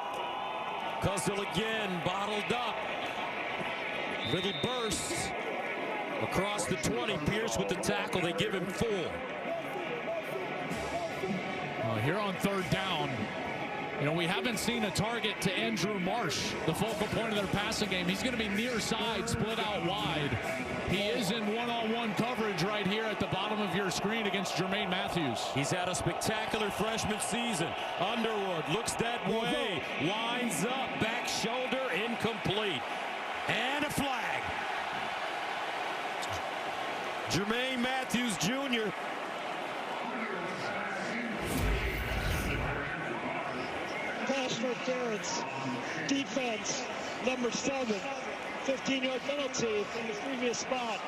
Guzdo again, bottled up. Little bursts across the 20. Pierce with the tackle. They give him 4. Here on 3rd down, you know, we haven't seen a target to Andrew Marsh, the focal point of their passing game. He's going to be near side, split out wide. He is in one-on-one coverage right here at the bottom of your screen against Jermaine Matthews. He's had a spectacular freshman season. Underwood looks that way, winds up, back shoulder, incomplete. And a flag. Jermaine Matthews Jr. Pass interference. Defense, number 7. 15-yard penalty from the previous spot.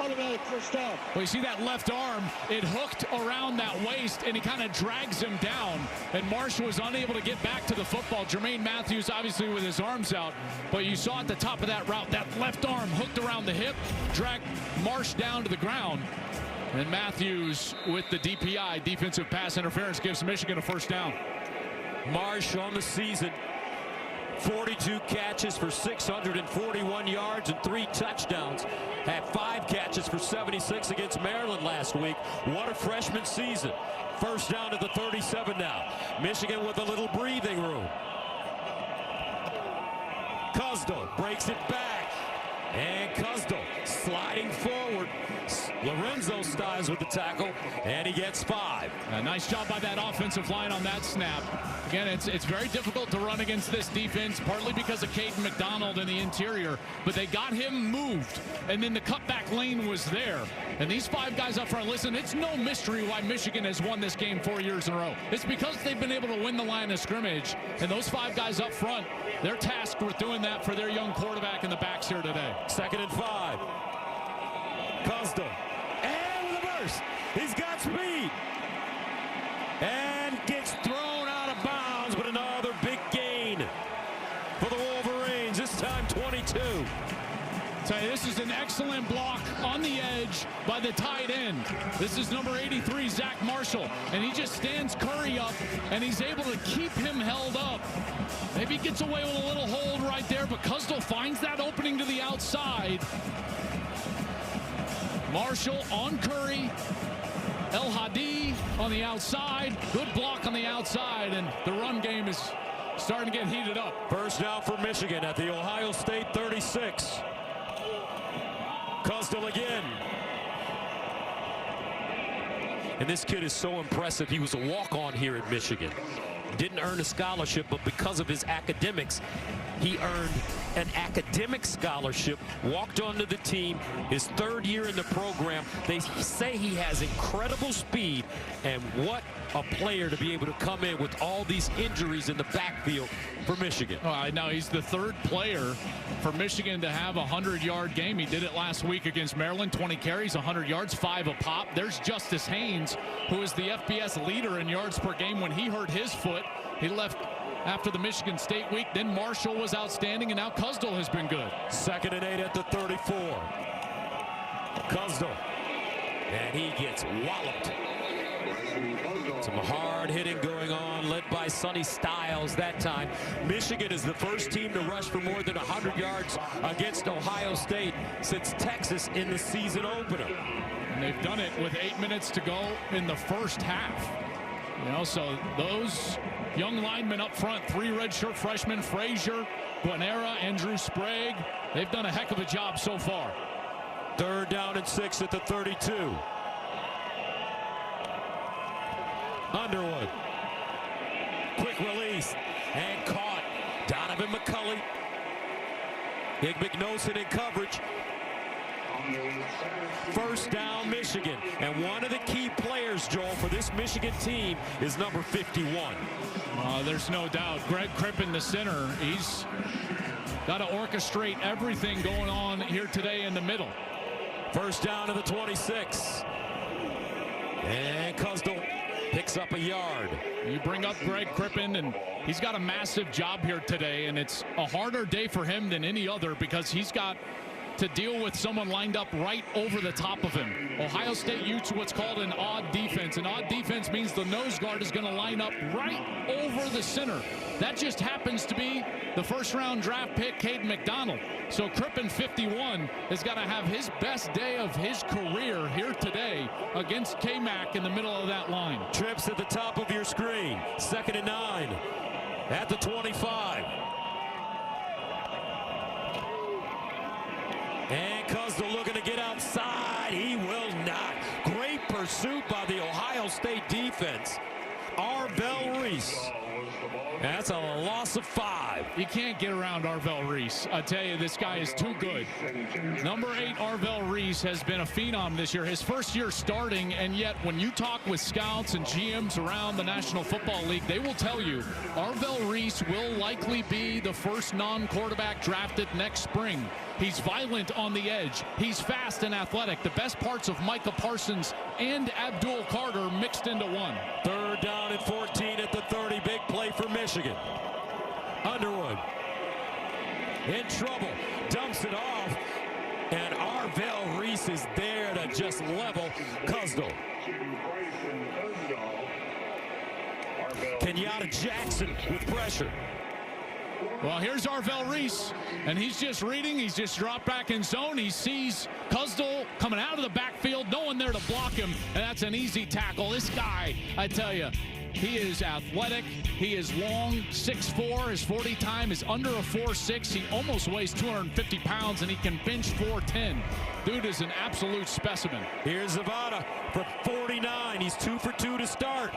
Automatic first down. Well, you see that left arm, it hooked around that waist, and he kind of drags him down. And Marsh was unable to get back to the football. Jermaine Matthews, obviously, with his arms out. But you saw at the top of that route, that left arm hooked around the hip, dragged Marsh down to the ground. And Matthews, with the DPI, defensive pass interference, gives Michigan a first down. Marsh on the season, 42 catches for 641 yards and 3 touchdowns. Had 5 catches for 76 against Maryland last week. What a freshman season. First down to the 37 now. Michigan with a little breathing room. Cusdell breaks it back. And Cusdell sliding forward. Lorenzo Styles with the tackle, and he gets 5. A nice job by that offensive line on that snap. Again, it's very difficult to run against this defense, partly because of Caden McDonald in the interior, but they got him moved, and then the cutback lane was there. And these 5 guys up front, listen, it's no mystery why Michigan has won this game 4 years in a row. It's because they've been able to win the line of scrimmage, and those 5 guys up front, they're tasked with doing that for their young quarterback in the backs here today. 2nd and 5. Cusdell. And with a burst. He's got speed. And gets thrown out of bounds, but another big gain for the Wolverines. This time 22. Tell you, this is an excellent block on the edge by the tight end. This is number 83, Zach Marshall, and he just stands Curry up, and he's able to keep him held up. Maybe he gets away with a little hold right there, but Cusdell finds that opening to the outside. Marshall on Curry. El Hadi on the outside. Good block on the outside, and the run game is starting to get heated up. First down for Michigan at the Ohio State 36. Cusdell again. And this kid is so impressive. He was a walk-on here at Michigan. Didn't earn a scholarship, but because of his academics, he earned an academic scholarship, walked onto the team, his 3rd year in the program. They say he has incredible speed, and what a player to be able to come in with all these injuries in the backfield for Michigan. All right, now he's the 3rd player for Michigan to have a 100-yard game. He did it last week against Maryland, 20 carries, 100 yards, 5 a pop. There's Justice Haynes, who is the FBS leader in yards per game. When he hurt his foot, he left after the Michigan State week. Then Marshall was outstanding, and now Cusdell has been good. 2nd and 8 at the 34. Cusdell. And he gets walloped. Some hard hitting going on, led by Sonny Styles that time. Michigan is the first team to rush for more than 100 yards against Ohio State since Texas in the season opener. And they've done it with 8 minutes to go in the first half. You know, so those young linemen up front, 3 redshirt freshmen, Frazier, Guanera, Andrew Sprague, they've done a heck of a job so far. 3rd down and 6 at the 32. Underwood. Quick release and caught. Donovan McCulley. Big McNosen in coverage. First down, Michigan. And one of the key players, Joel, for this Michigan team is number 51. There's no doubt. Greg Crippen, the center, he's got to orchestrate everything going on here today in the middle. First down to the 26. And Cusdell picks up a yard. You bring up Greg Crippen, and he's got a massive job here today, and it's a harder day for him than any other because he's got to deal with someone lined up right over the top of him. Ohio State uses what's called an odd defense. An odd defense means the nose guard is going to line up right over the center. That just happens to be the 1st-round draft pick, Caden McDonald. So Crippen, 51, has got to have his best day of his career here today against K-Mac in the middle of that line. Trips at the top of your screen. 2nd and 9 at the 25. And Cusdell looking to get outside. He will not. Great pursuit by the Ohio State defense. Arvell Reese. That's a loss of 5. You can't get around Arvell Reese. I tell you, this guy is too good. Number 8, Arvell Reese, has been a phenom this year. His 1st year starting, and yet when you talk with scouts and GMs around the National Football League, they will tell you Arvell Reese will likely be the first non-quarterback drafted next spring. He's violent on the edge. He's fast and athletic. The best parts of Micah Parsons and Abdul Carter mixed into one. 3rd down and 14 at the 30. Big play for Michigan. Underwood in trouble. Dumps it off. And Arvell Reese is there to just level Cusdell. Kenyatta Jackson with pressure. Well, here's Arvell Reese, and he's just reading. He's just dropped back in zone. He sees Kuzdal coming out of the backfield, no one there to block him, and that's an easy tackle. This guy, I tell you, he is athletic. He is long, 6'4". His 40 time is under a 4.6. He almost weighs 250 pounds, and he can bench 410. Dude is an absolute specimen. Here's Zavada from 49. He's 2 for 2 to start.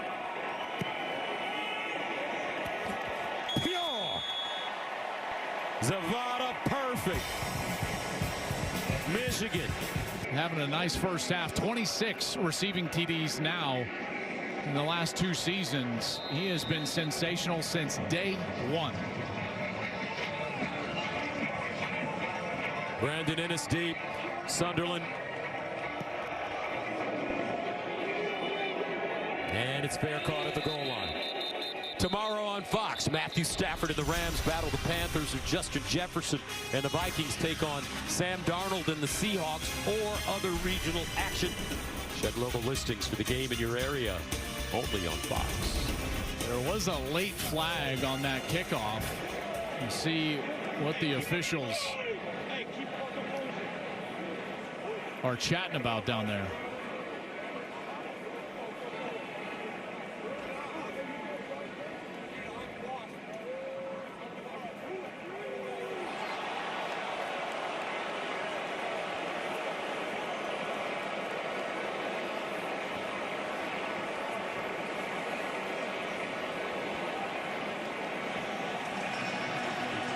Pure. Zavada, perfect. Michigan. Having a nice first half. 26 receiving TDs now. In the last 2 seasons, he has been sensational since day one. Brandon Innes deep. Sunderland. And it's fair caught at the goal line. Tomorrow on Fox, Matthew Stafford and the Rams battle the Panthers, or Justin Jefferson and the Vikings take on Sam Darnold and the Seahawks, or other regional action. Check local listings for the game in your area. Only on Fox. There was a late flag on that kickoff. You see what the officials are chatting about down there.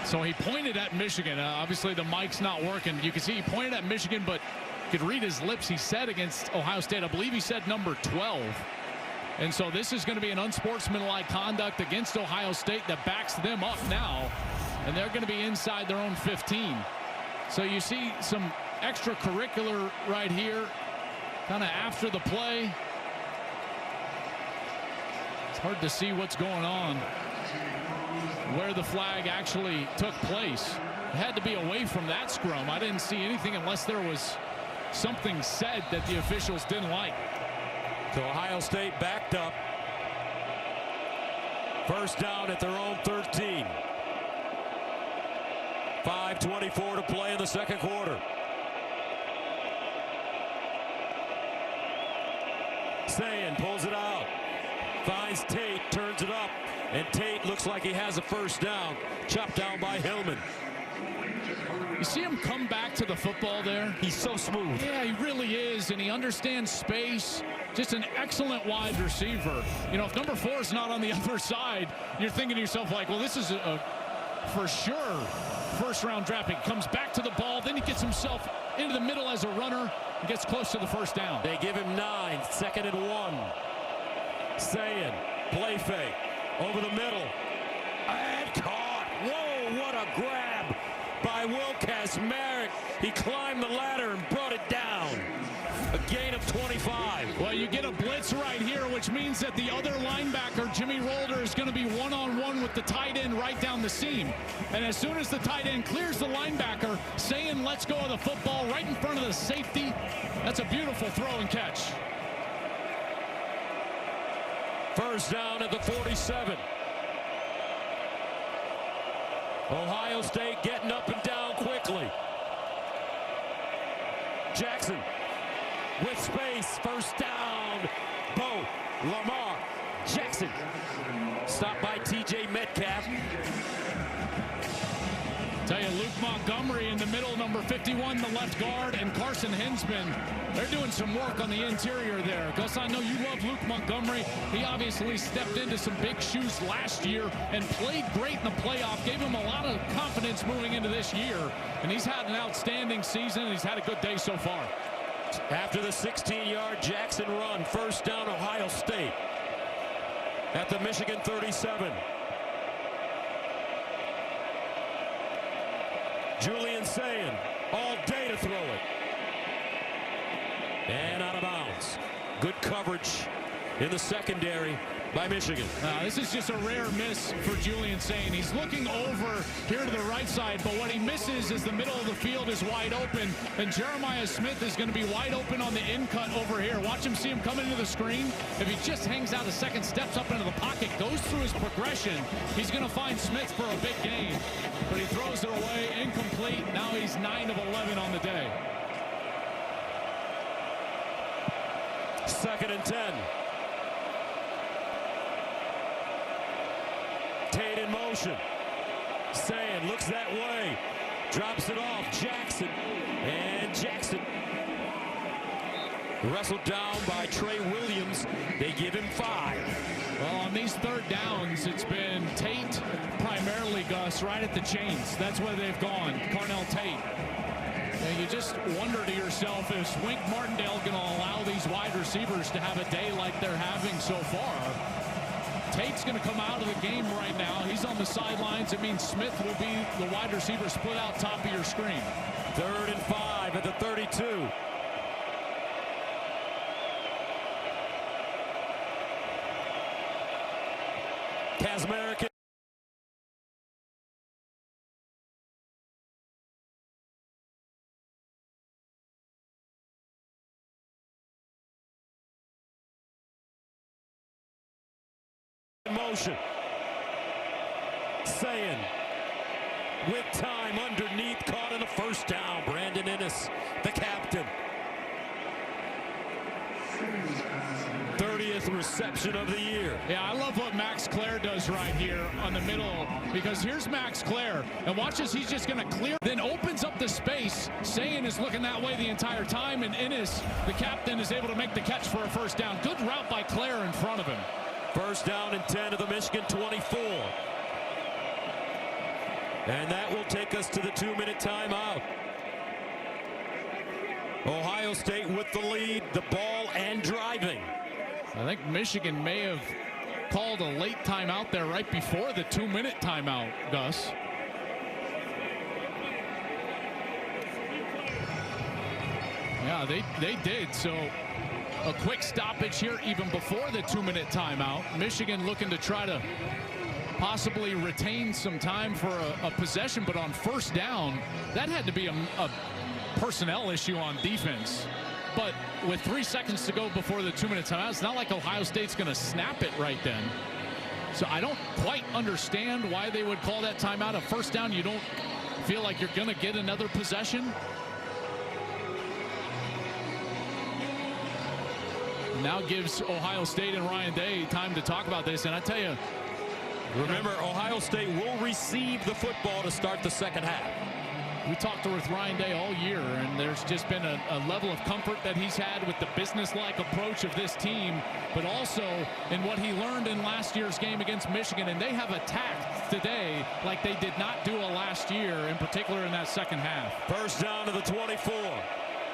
So he pointed at Michigan. Obviously, the mic's not working. You can see he pointed at Michigan, but you could read his lips. He said against Ohio State, I believe he said number 12. And so this is going to be an unsportsmanlike conduct against Ohio State that backs them up now. And they're going to be inside their own 15. So you see some extracurricular right here, kind of after the play. It's hard to see what's going on, where the flag actually took place. It had to be away from that scrum. I didn't see anything unless there was something said that the officials didn't like. So Ohio State backed up. First down at their own 13. 5:24 to play in the second quarter. Sayin pulls it out. Finds Tate, turns it up. And Tate looks like he has a first down. Chopped down by Hillman. You see him come back to the football there? He's so smooth. Yeah, he really is, and he understands space. Just an excellent wide receiver. You know, if number 4 is not on the other side, you're thinking to yourself like, well, this is a for sure first-round draft pick. Comes back to the ball, then he gets himself into the middle as a runner and gets close to the first down. They give him 9, 2nd and 1. Sayin, play fake. Over the middle. And caught. Whoa, what a grab by Wilkas Merrick. He climbed the ladder and brought it down. A gain of 25. Well, you get a blitz right here, which means that the other linebacker, Jimmy Rolder, is going to be one-on-one with the tight end right down the seam. And as soon as the tight end clears the linebacker, saying let's go of the football right in front of the safety, that's a beautiful throw and catch. First down at the 47. Ohio State getting up and down quickly. Jackson with space. First down. Bo Lamar Jackson. Stopped by TJ Metcalf. Tell you, Luke Montgomery in the middle, number 51, the left guard, and Carson Hinsman. They're doing some work on the interior there. Gus, I know you love Luke Montgomery. He obviously stepped into some big shoes last year and played great in the playoff, gave him a lot of confidence moving into this year. And he's had an outstanding season, and he's had a good day so far. After the 16-yard Jackson run, first down Ohio State at the Michigan 37. Julian Sayin all day to throw it. And out of bounds. Good coverage in the secondary by Michigan. This is just a rare miss for Julian Sayin. He's looking over here to the right side, but what he misses is the middle of the field is wide open, and Jeremiah Smith is going to be wide open on the in cut over here. Watch him see him come into the screen. If he just hangs out a second, steps up into the pocket, goes through his progression, he's going to find Smith for a big gain. But he throws it away, incomplete. Now he's 9 of 11 on the day. 2nd and 10. Tate in motion. Sayin looks that way. Drops it off. Jackson. And Jackson wrestled down by Trey Williams. They give him 5. Well, on these 3rd downs, it's been Tate primarily, Gus, right at the chains. That's where they've gone. Carnell Tate. And you just wonder to yourself, is Wink Martindale going to allow these wide receivers to have a day like they're having so far? Tate's going to come out of the game right now. He's on the sidelines. It means Smith will be the wide receiver split out top of your screen. 3rd and 5 at the 32. Kazmarek. Motion. Sayin with time underneath, caught in a 1st down. Brandon Innes, the captain. 30th reception of the year. Yeah, I love what Max Clare does right here on the middle, because here's Max Clare, and watch as he's just going to clear, then opens up the space. Sayin is looking that way the entire time, and Innes, the captain, is able to make the catch for a 1st down. Good route by Clare in front of him. 1st down and 10 of the Michigan 24. And that will take us to the 2-minute timeout. Ohio State with the lead, the ball, and driving. I think Michigan may have called a late timeout there right before the 2-minute timeout, Gus. Yeah, they did. So a quick stoppage here even before the 2-minute timeout. Michigan looking to try to possibly retain some time for a possession, but on 1st down, that had to be a personnel issue on defense. But with 3 seconds to go before the 2-minute timeout, it's not like Ohio State's going to snap it right then. So I don't quite understand why they would call that timeout. A 1st down, you don't feel like you're going to get another possession. Now gives Ohio State and Ryan Day time to talk about this. And I tell you, remember, Ohio State will receive the football to start the 2nd half. We talked with Ryan Day all year, and there's just been a level of comfort that he's had with the business-like approach of this team, but also in what he learned in last year's game against Michigan. And they have attacked today like they did not do last year, in particular in that 2nd half. 1st down to the 24.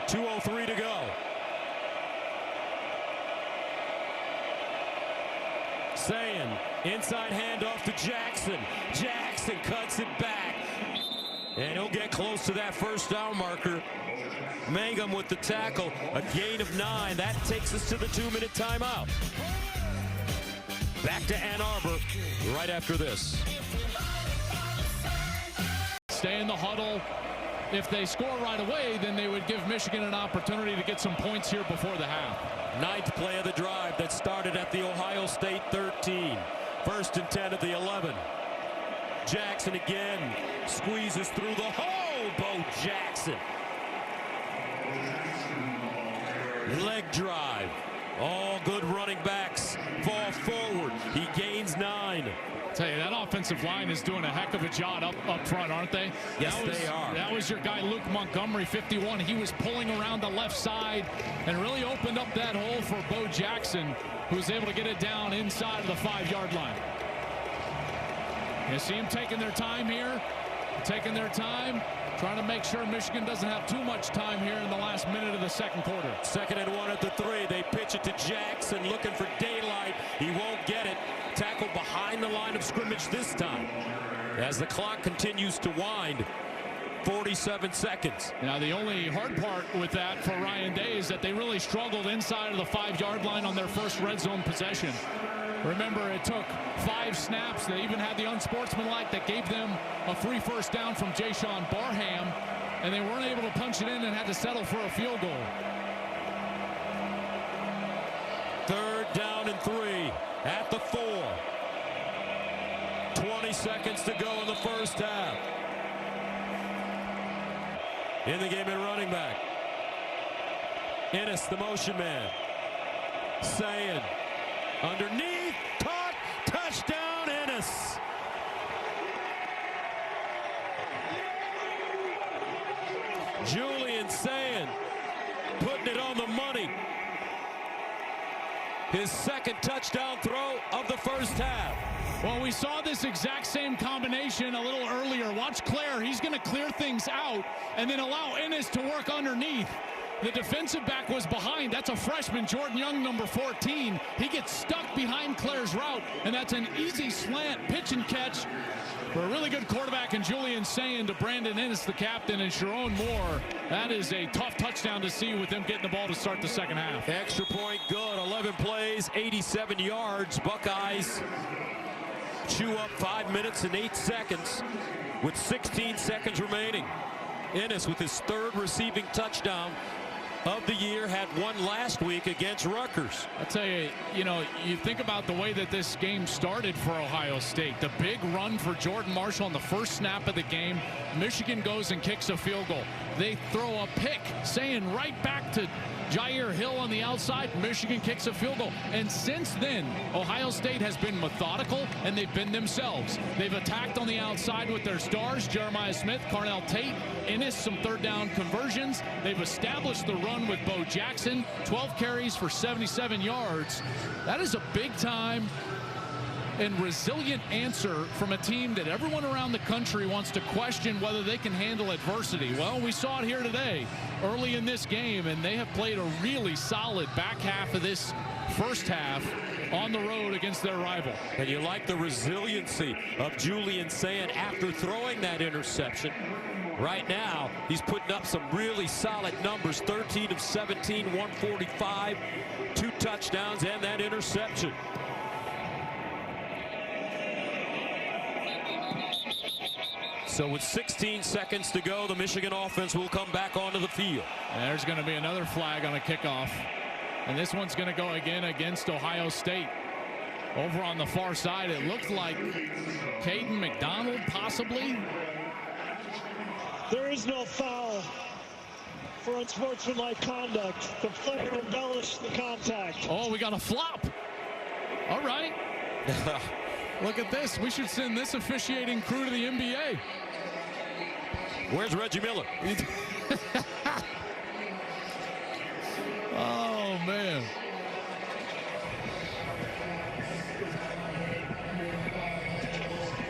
2:03 to go. Sayin inside handoff to Jackson. Jackson cuts it back. And he'll get close to that 1st down marker. Mangum with the tackle. A gain of 9. That takes us to the 2-minute timeout. Back to Ann Arbor right after this. Stay in the huddle. If they score right away, then they would give Michigan an opportunity to get some points here before the half. 9th play of the drive that started at the Ohio State 13. 1st and 10 at the 11. Jackson again squeezes through the hole. Bo Jackson. Leg drive. All good running backs fall forward. He gains 9. Tell you, that offensive line is doing a heck of a job up front, aren't they? Yes, they are. That was your guy, Luke Montgomery, 51. He was pulling around the left side and really opened up that hole for Bo Jackson, who was able to get it down inside of the 5-yard line. You see him taking their time here, trying to make sure Michigan doesn't have too much time here in the last minute of the 2nd quarter. 2nd and 1 at the 3. They pitch it to Jackson, looking for daylight. He won't get it. Tackle behind the line of scrimmage this time. As the clock continues to wind, 47 seconds. Now, the only hard part with that for Ryan Day is that they really struggled inside of the 5-yard line on their first red zone possession. Remember, it took 5 snaps. They even had the unsportsmanlike that gave them a free first down from Jayshawn Barham, and they weren't able to punch it in and had to settle for a field goal. 3rd down and 3 at the 4. 20 seconds to go in the first half. In the game at running back. Ennis, the motion man. Sayin. Underneath. Caught. Touchdown, Ennis. Julian Sayin putting it on the money. His 2nd touchdown throw of the first half. Well, we saw this exact same combination a little earlier. Watch Claire. He's going to clear things out and then allow Ennis to work underneath. The defensive back was behind. That's a freshman, Jordan Young, number 14. He gets stuck behind Claire's route, and that's an easy slant pitch and catch for a really good quarterback and Julian Sayin to Brandon Ennis, the captain, and Sharon Moore. That is a tough touchdown to see with them getting the ball to start the second half. Extra point good. 11 plays, 87 yards. Buckeyes chew up 5 minutes and 8 seconds with 16 seconds remaining. Ennis with his 3rd receiving touchdown of the year, had one last week against Rutgers. I'll tell you, you think about the way that this game started for Ohio State. The big run for Jordan Marshall on the first snap of the game. Michigan goes and kicks a field goal. They throw a pick, saying right back to Jair Hill on the outside. Michigan kicks a field goal. And since then, Ohio State has been methodical, and they've been themselves. They've attacked on the outside with their stars, Jeremiah Smith, Carnell Tate, Ennis, some 3rd down conversions. They've established the run with Bo Jackson, 12 carries for 77 yards. That is a big time and resilient answer from a team that everyone around the country wants to question whether they can handle adversity. Well, we saw it here today early in this game, and they have played a really solid back half of this first half on the road against their rival. And you like the resiliency of Julian Sayin after throwing that interception. Right now, he's putting up some really solid numbers. 13 of 17, 145, 2 touchdowns, and that interception. So with 16 seconds to go, the Michigan offense will come back onto the field. And there's going to be another flag on a kickoff. And this one's going to go again against Ohio State. Over on the far side, it looked like Caden McDonald, possibly. There is no foul for unsportsmanlike conduct. The player embellished the contact. Oh, we got a flop. All right. Look at this. We should send this officiating crew to the NBA. Where's Reggie Miller? Oh, man.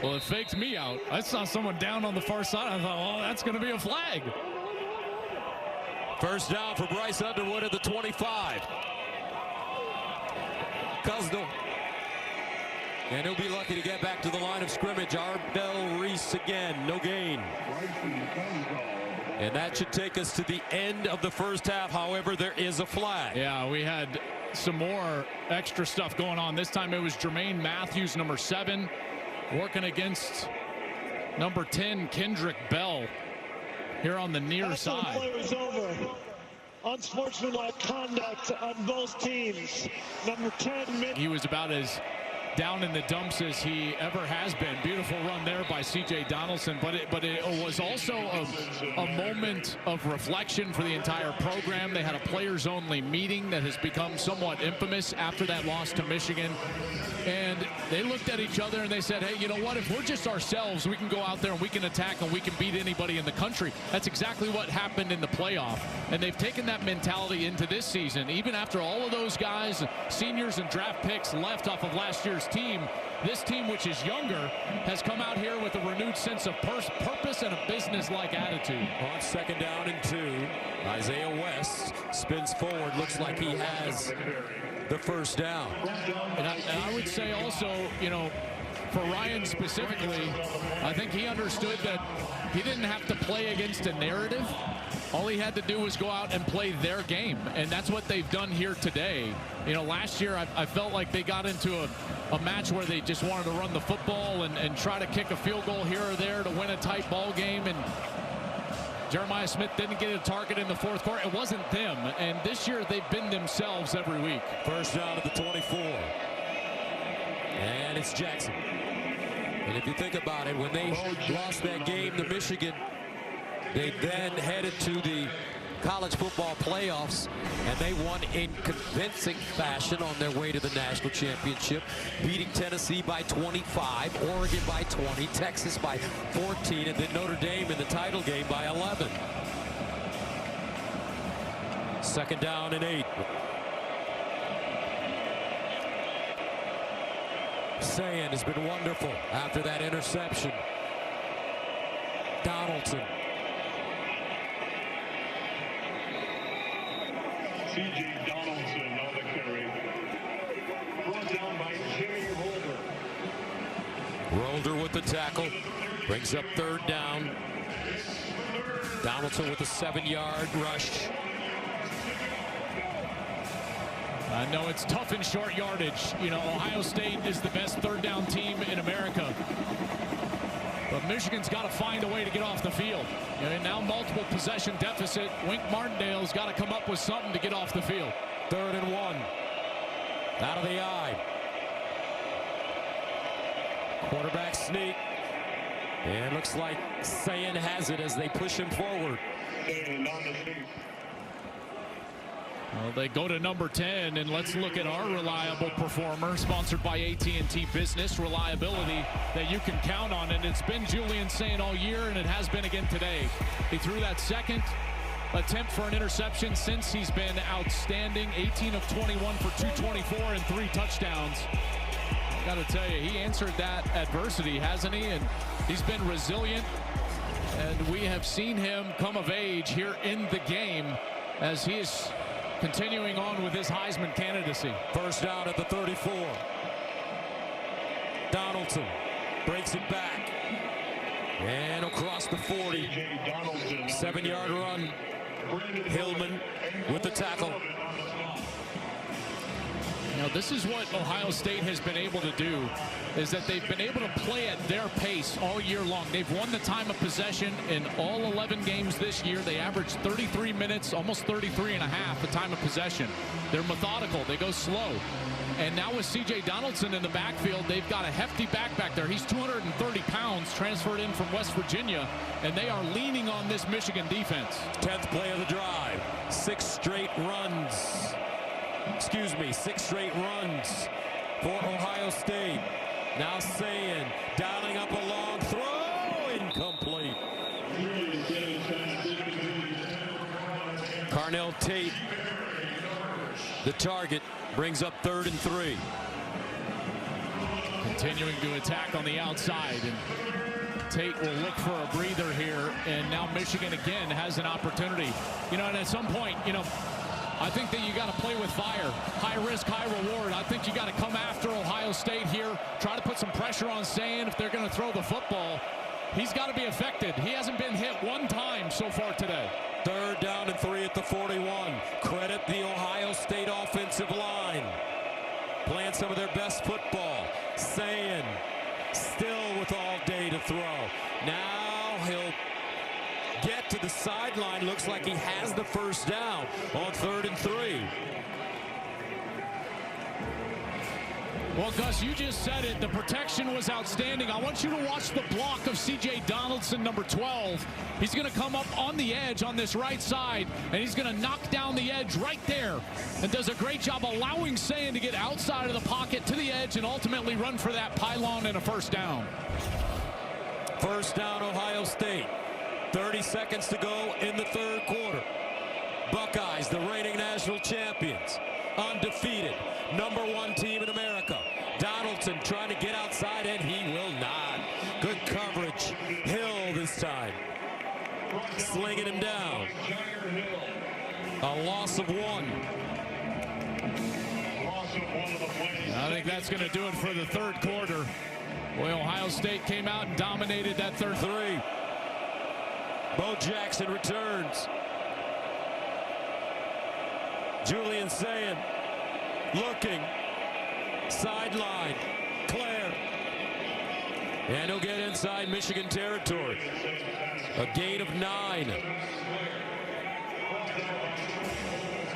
Well, it faked me out. I saw someone down on the far side. I thought, oh, that's going to be a flag. First down for Bryce Underwood at the 25. Cusnell. And he'll be lucky to get back to the line of scrimmage. Ardell Reese again, no gain. And that should take us to the end of the first half. However, there is a flag. Yeah, we had some more extra stuff going on. This time it was Jermaine Matthews, number 7, working against number 10, Kendrick Bell, here on the near side. The play was over. Unsportsmanlike conduct on both teams. Number 10. He was about as down in the dumps as he ever has been. Beautiful run there by C.J. Donaldson, but it was also a moment of reflection for the entire program. They had a players-only meeting that has become somewhat infamous after that loss to Michigan, and they looked at each other and they said, hey, you know what, if we're just ourselves, we can go out there and we can attack and we can beat anybody in the country. That's exactly what happened in the playoff, and they've taken that mentality into this season. Even after all of those guys, seniors and draft picks, left off of last year's team, this team, which is younger, has come out here with a renewed sense of purpose and a business-like attitude. On 2nd down and 2, Isaiah West spins forward. Looks like he has the first down. And I would say also, you know, for Ryan specifically, I think he understood that he didn't have to play against a narrative. All he had to do was go out and play their game, and that's what they've done here today. You know, last year I felt like they got into a match where they just wanted to run the football and try to kick a field goal here or there to win a tight ball game. And Jeremiah Smith didn't get a target in the fourth quarter. It wasn't them. And this year they've been themselves every week. First down at the 24. And it's Jackson. And if you think about it, when they lost that game to Michigan, they then headed to the college football playoffs, and they won in convincing fashion on their way to the national championship, beating Tennessee by 25, Oregon by 20, Texas by 14, and then Notre Dame in the title game by 11. Second down and 8. Sayin has been wonderful after that interception. Donaldson. C.J. Donaldson on the carry. Brought down by Jimmy Rolder. Rolder with the tackle. Brings up third down. Donaldson with a 7-yard rush. I know it's tough in short yardage. You know, Ohio State is the best third down team in America. But Michigan's got to find a way to get off the field. And now multiple possession deficit. Wink Martindale's got to come up with something to get off the field. 3rd and 1. Out of the eye. Quarterback sneak. And looks like Sayin has it as they push him forward. Well, they go to number 10, and let's look at our reliable performer, sponsored by AT&T Business. Reliability that you can count on, and it's been Julian Sayin all year, and it has been again today. He threw that second attempt for an interception since he's been outstanding. 18 of 21 for 224 and 3 touchdowns. Got to tell you, he answered that adversity, hasn't he? And he's been resilient, and we have seen him come of age here in the game as he is continuing on with his Heisman candidacy. First down at the 34. Donaldson breaks it back. And across the 40. 7-yard run. Hillman with the tackle. Now, this is what Ohio State has been able to do, is that they've been able to play at their pace all year long. They've won the time of possession in all 11 games this year. They averaged 33 minutes, almost 33 and a half the time of possession. They're methodical. They go slow. And now with C.J. Donaldson in the backfield, they've got a hefty back there. He's 230 pounds, transferred in from West Virginia, and they are leaning on this Michigan defense. 10th play of the drive. 6 straight runs. 6 straight runs for Ohio State. Now Sayin dialing up a long throw. Incomplete. Carnell Tate, the target, brings up 3rd and 3. Continuing to attack on the outside, and Tate will look for a breather here, and now Michigan again has an opportunity. You know, and at some point, you know, I think that you got to play with fire. High risk, high reward. I think you got to come after Ohio State here. Try to put some pressure on Sayin if they're going to throw the football. He's got to be affected. He hasn't been hit one time so far today. 3rd down and 3 at the 41. Credit the Ohio State offensive line. Playing some of their best football. Sayin still with all day to throw. Now he'll get to the sideline. Looks like he has the first down on 3rd and 3. Well, Gus, you just said it. The protection was outstanding. I want you to watch the block of C.J. Donaldson, number 12. He's going to come up on the edge on this right side, and he's going to knock down the edge right there, and does a great job allowing Sayin to get outside of the pocket to the edge and ultimately run for that pylon and a first down. First down, Ohio State. 30 seconds to go in the 3rd quarter. Buckeyes, the reigning national champions, undefeated, #1 team in America. Donaldson trying to get outside, and he will not. Good coverage. Hill this time. Slinging him down. A loss of 1. I think that's going to do it for the 3rd quarter. Boy, Ohio State came out and dominated that 3rd. 3. Bo Jackson returns. Julian Sayin looking. Sideline. Claire. And he'll get inside Michigan territory. A gain of 9.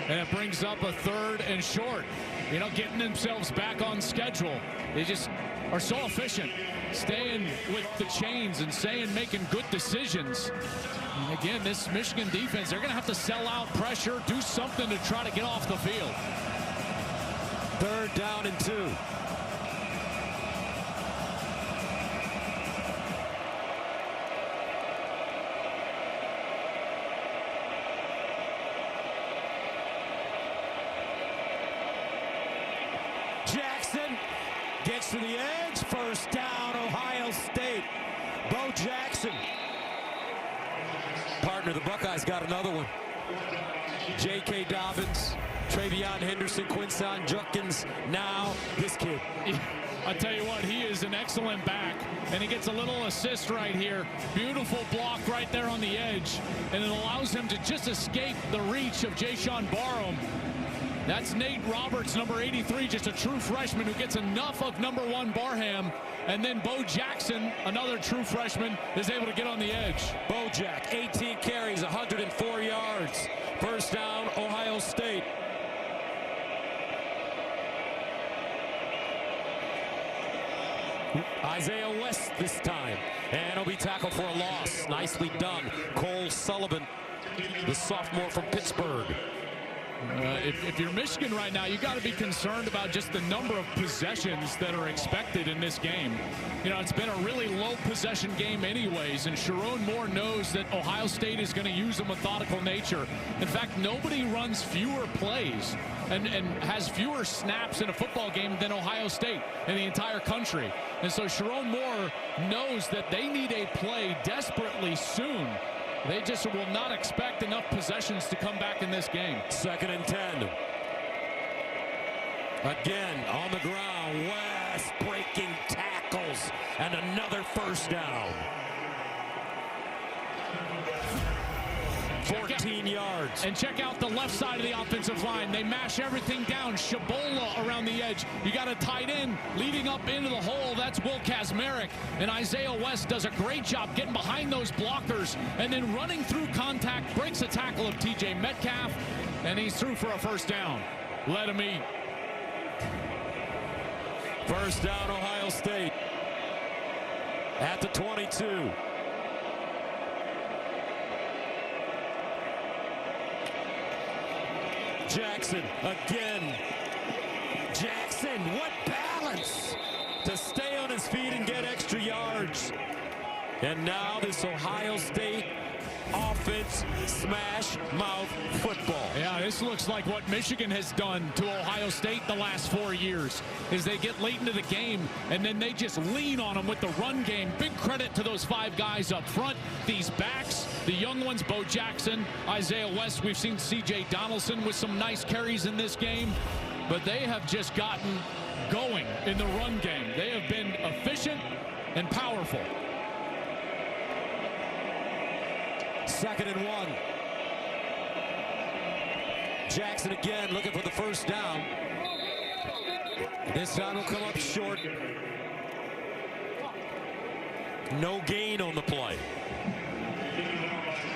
And it brings up a 3rd and short. You know, getting themselves back on schedule. They just are so efficient, staying with the chains and making good decisions. And again, this Michigan defense, they're going to have to sell out pressure, do something to try to get off the field. 3rd down and 2. Jackson gets to the edge. 1st down, Ohio State. Bo Jackson. Partner, the Buckeyes got another one. J.K. Dobbins, Travion Henderson, Quinson Judkins. Now this kid. I tell you what, he is an excellent back, and he gets a little assist right here. Beautiful block right there on the edge, and it allows him to just escape the reach of Jayshon Barham. That's Nate Roberts, number 83, just a true freshman who gets enough of number 1 Barham. And then Bo Jackson, another true freshman, is able to get on the edge. Bo Jack, 18 carries, 104 yards. 1st down, Ohio State. Isaiah West this time. And he'll be tackled for a loss. Nicely done. Cole Sullivan, the sophomore from Pittsburgh. If you're Michigan right now, you got to be concerned about just the number of possessions that are expected in this game. You know, it's been a really low possession game anyways, and Sharon Moore knows that Ohio State is going to use a methodical nature. In fact, nobody runs fewer plays and has fewer snaps in a football game than Ohio State in the entire country. And so Sharon Moore knows that they need a play desperately soon. They just will not expect enough possessions to come back in this game. 2nd and 10. Again on the ground. West breaking tackles and another 1st down. 14 yards. And check out the left side of the offensive line. They mash everything down. Shabola around the edge. You got a tight end leading up into the hole. That's Will Kazmarek. And Isaiah West does a great job getting behind those blockers and then running through contact, breaks a tackle of TJ Metcalf, and he's through for a 1st down. Let him eat. 1st down, Ohio State. At the 22. Jackson again. Jackson, what balance to stay on his feet and get extra yards. And now this Ohio State offense smash mouth football. Yeah, this looks like what Michigan has done to Ohio State the last 4 years, is they get late into the game and then they just lean on them with the run game. Big credit to those 5 guys up front, these backs, the young ones, Bo Jackson, Isaiah West. We've seen C.J. Donaldson with some nice carries in this game, but they have just gotten going in the run game. They have been efficient and powerful. 2nd and 1. Jackson again looking for the 1st down. This time will come up short. No gain on the play.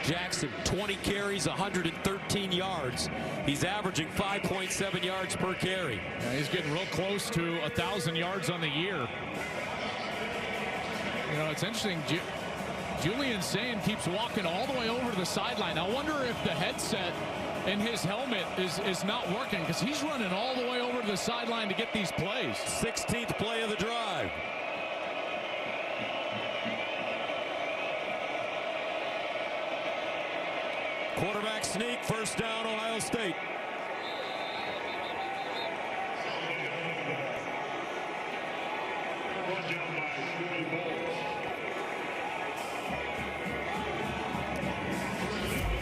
Jackson, 20 carries, 113 yards. He's averaging 5.7 yards per carry. Yeah, he's getting real close to 1,000 yards on the year. You know, it's interesting. Julian Sayin keeps walking all the way over to the sideline. I wonder if the headset in his helmet is not working, because he's running all the way over to the sideline to get these plays. 16th play of the drive. Quarterback sneak, 1st down, Ohio State.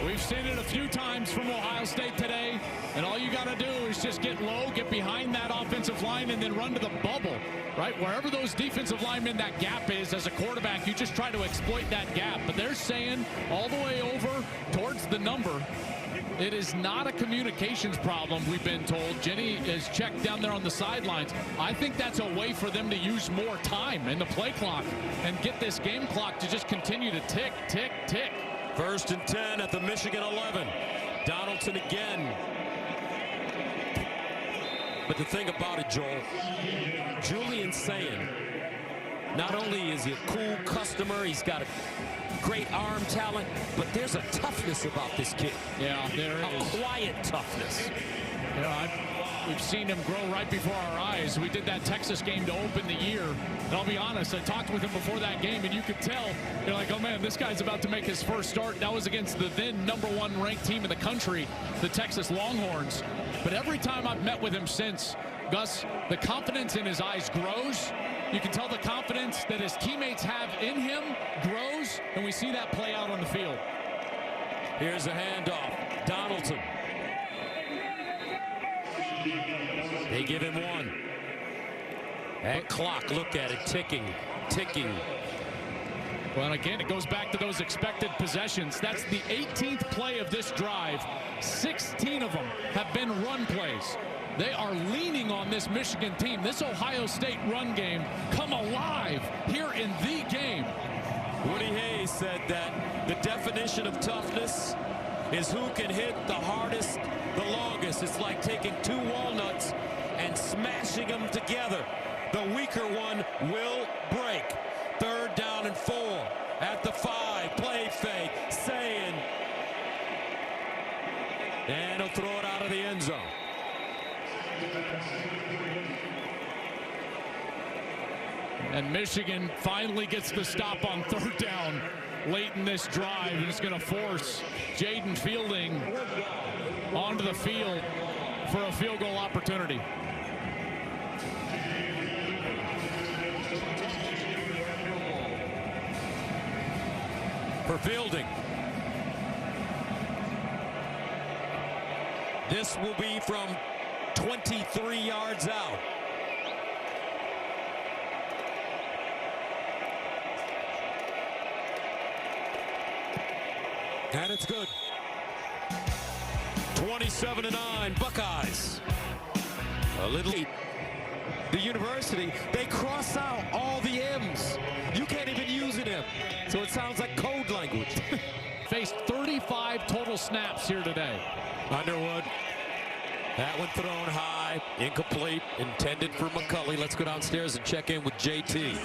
We've seen it a few times from Ohio State today, and all you got to do is just get low, get behind that offensive line, and then run to the bubble, right? Wherever those defensive linemen, that gap is, as a quarterback, you just try to exploit that gap. But they're saying all the way over towards the number, It is not a communications problem, we've been told. Jenny is checked down there on the sidelines. I think that's a way for them to use more time in the play clock and get this game clock to just continue to tick, tick, tick. 1st and 10 at the Michigan 11. Donaldson again. But the thing about it, Joel, Julian Sayin, not only is he a cool customer, he's got a great arm talent, but there's a toughness about this kid. Yeah, there is. A quiet toughness. You know, we've seen him grow right before our eyes. We did that Texas game to open the year. And I'll be honest, I talked with him before that game, and you could tell, you're like, oh man, this guy's about to make his first start. That was against the then #1 ranked team in the country, the Texas Longhorns. But every time I've met with him since, Gus, the confidence in his eyes grows. You can tell the confidence that his teammates have in him grows, and we see that play out on the field. Here's a handoff. Donaldson. They give him one. That clock, look at it, ticking, ticking. Well, again, it goes back to those expected possessions. That's the 18th play of this drive. 16 of them have been run plays. They are leaning on this Michigan team. This Ohio State run game come alive here in the game. Woody Hayes said that the definition of toughness is who can hit the hardest, the longest. It's like taking 2 walnuts and smashing them together. The weaker one will break. 3rd down and 4 at the 5. Play fake. Sayin. And he'll throw it out of the end zone. And Michigan finally gets the stop on 3rd down late in this drive, and it's going to force Jaden Fielding onto the field for a field goal opportunity. For Fielding. This will be from 23 yards out. And it's good. 27-9 Buckeyes. A little. The university, they cross out all the M's. You can't even use an M. So it sounds like code language. Faced 35 total snaps here today. Underwood. That one thrown high, incomplete, intended for McCulley. Let's go downstairs and check in with JT.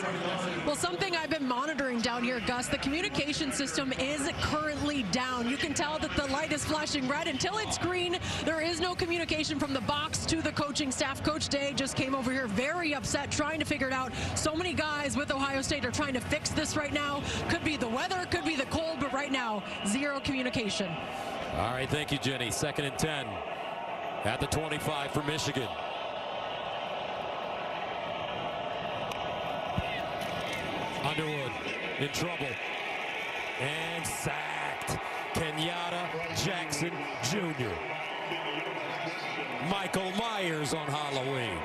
Well, something I've been monitoring down here, Gus, the communication system is currently down. You can tell that the light is flashing red. Until it's green, there is no communication from the box to the coaching staff. Coach Day just came over here very upset, trying to figure it out. So many guys with Ohio State are trying to fix this right now. Could be the weather, could be the cold, but right now, zero communication. All right, thank you, Jenny. 2nd and 10. At the 25 for Michigan. Underwood in trouble. And sacked. Kenyatta Jackson Jr. Michael Myers on Halloween.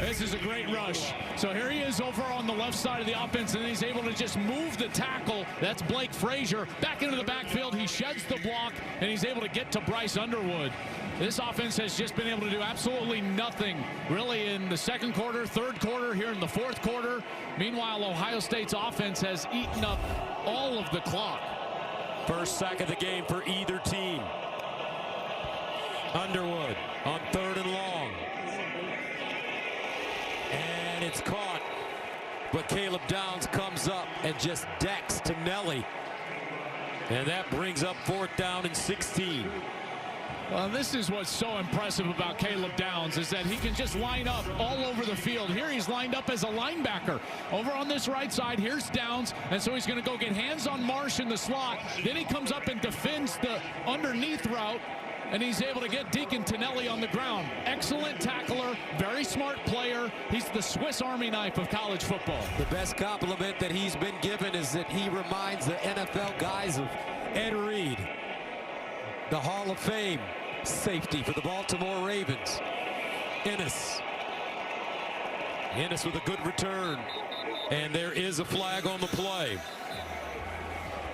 This is a great rush. So here he is over on the left side of the offense, and he's able to just move the tackle. That's Blake Frazier back into the backfield. He sheds the block, and he's able to get to Bryce Underwood. This offense has just been able to do absolutely nothing, really, in the 2nd quarter, 3rd quarter, here in the 4th quarter. Meanwhile, Ohio State's offense has eaten up all of the clock. First sack of the game for either team. Underwood on 3rd and long. And it's caught. But Caleb Downs comes up and just decks to Nelly. And that brings up 4th down and 16. Well, this is what's so impressive about Caleb Downs, is that he can just line up all over the field. Here he's lined up as a linebacker. Over on this right side, here's Downs, and so he's going to go get hands on Marsh in the slot. Then he comes up and defends the underneath route, and he's able to get Deacon Tonelli on the ground. Excellent tackler, very smart player. He's the Swiss Army knife of college football. The best compliment that he's been given is that he reminds the NFL guys of Ed Reed, the Hall of Fame safety for the Baltimore Ravens. Ennis with a good return, and there is a flag on the play.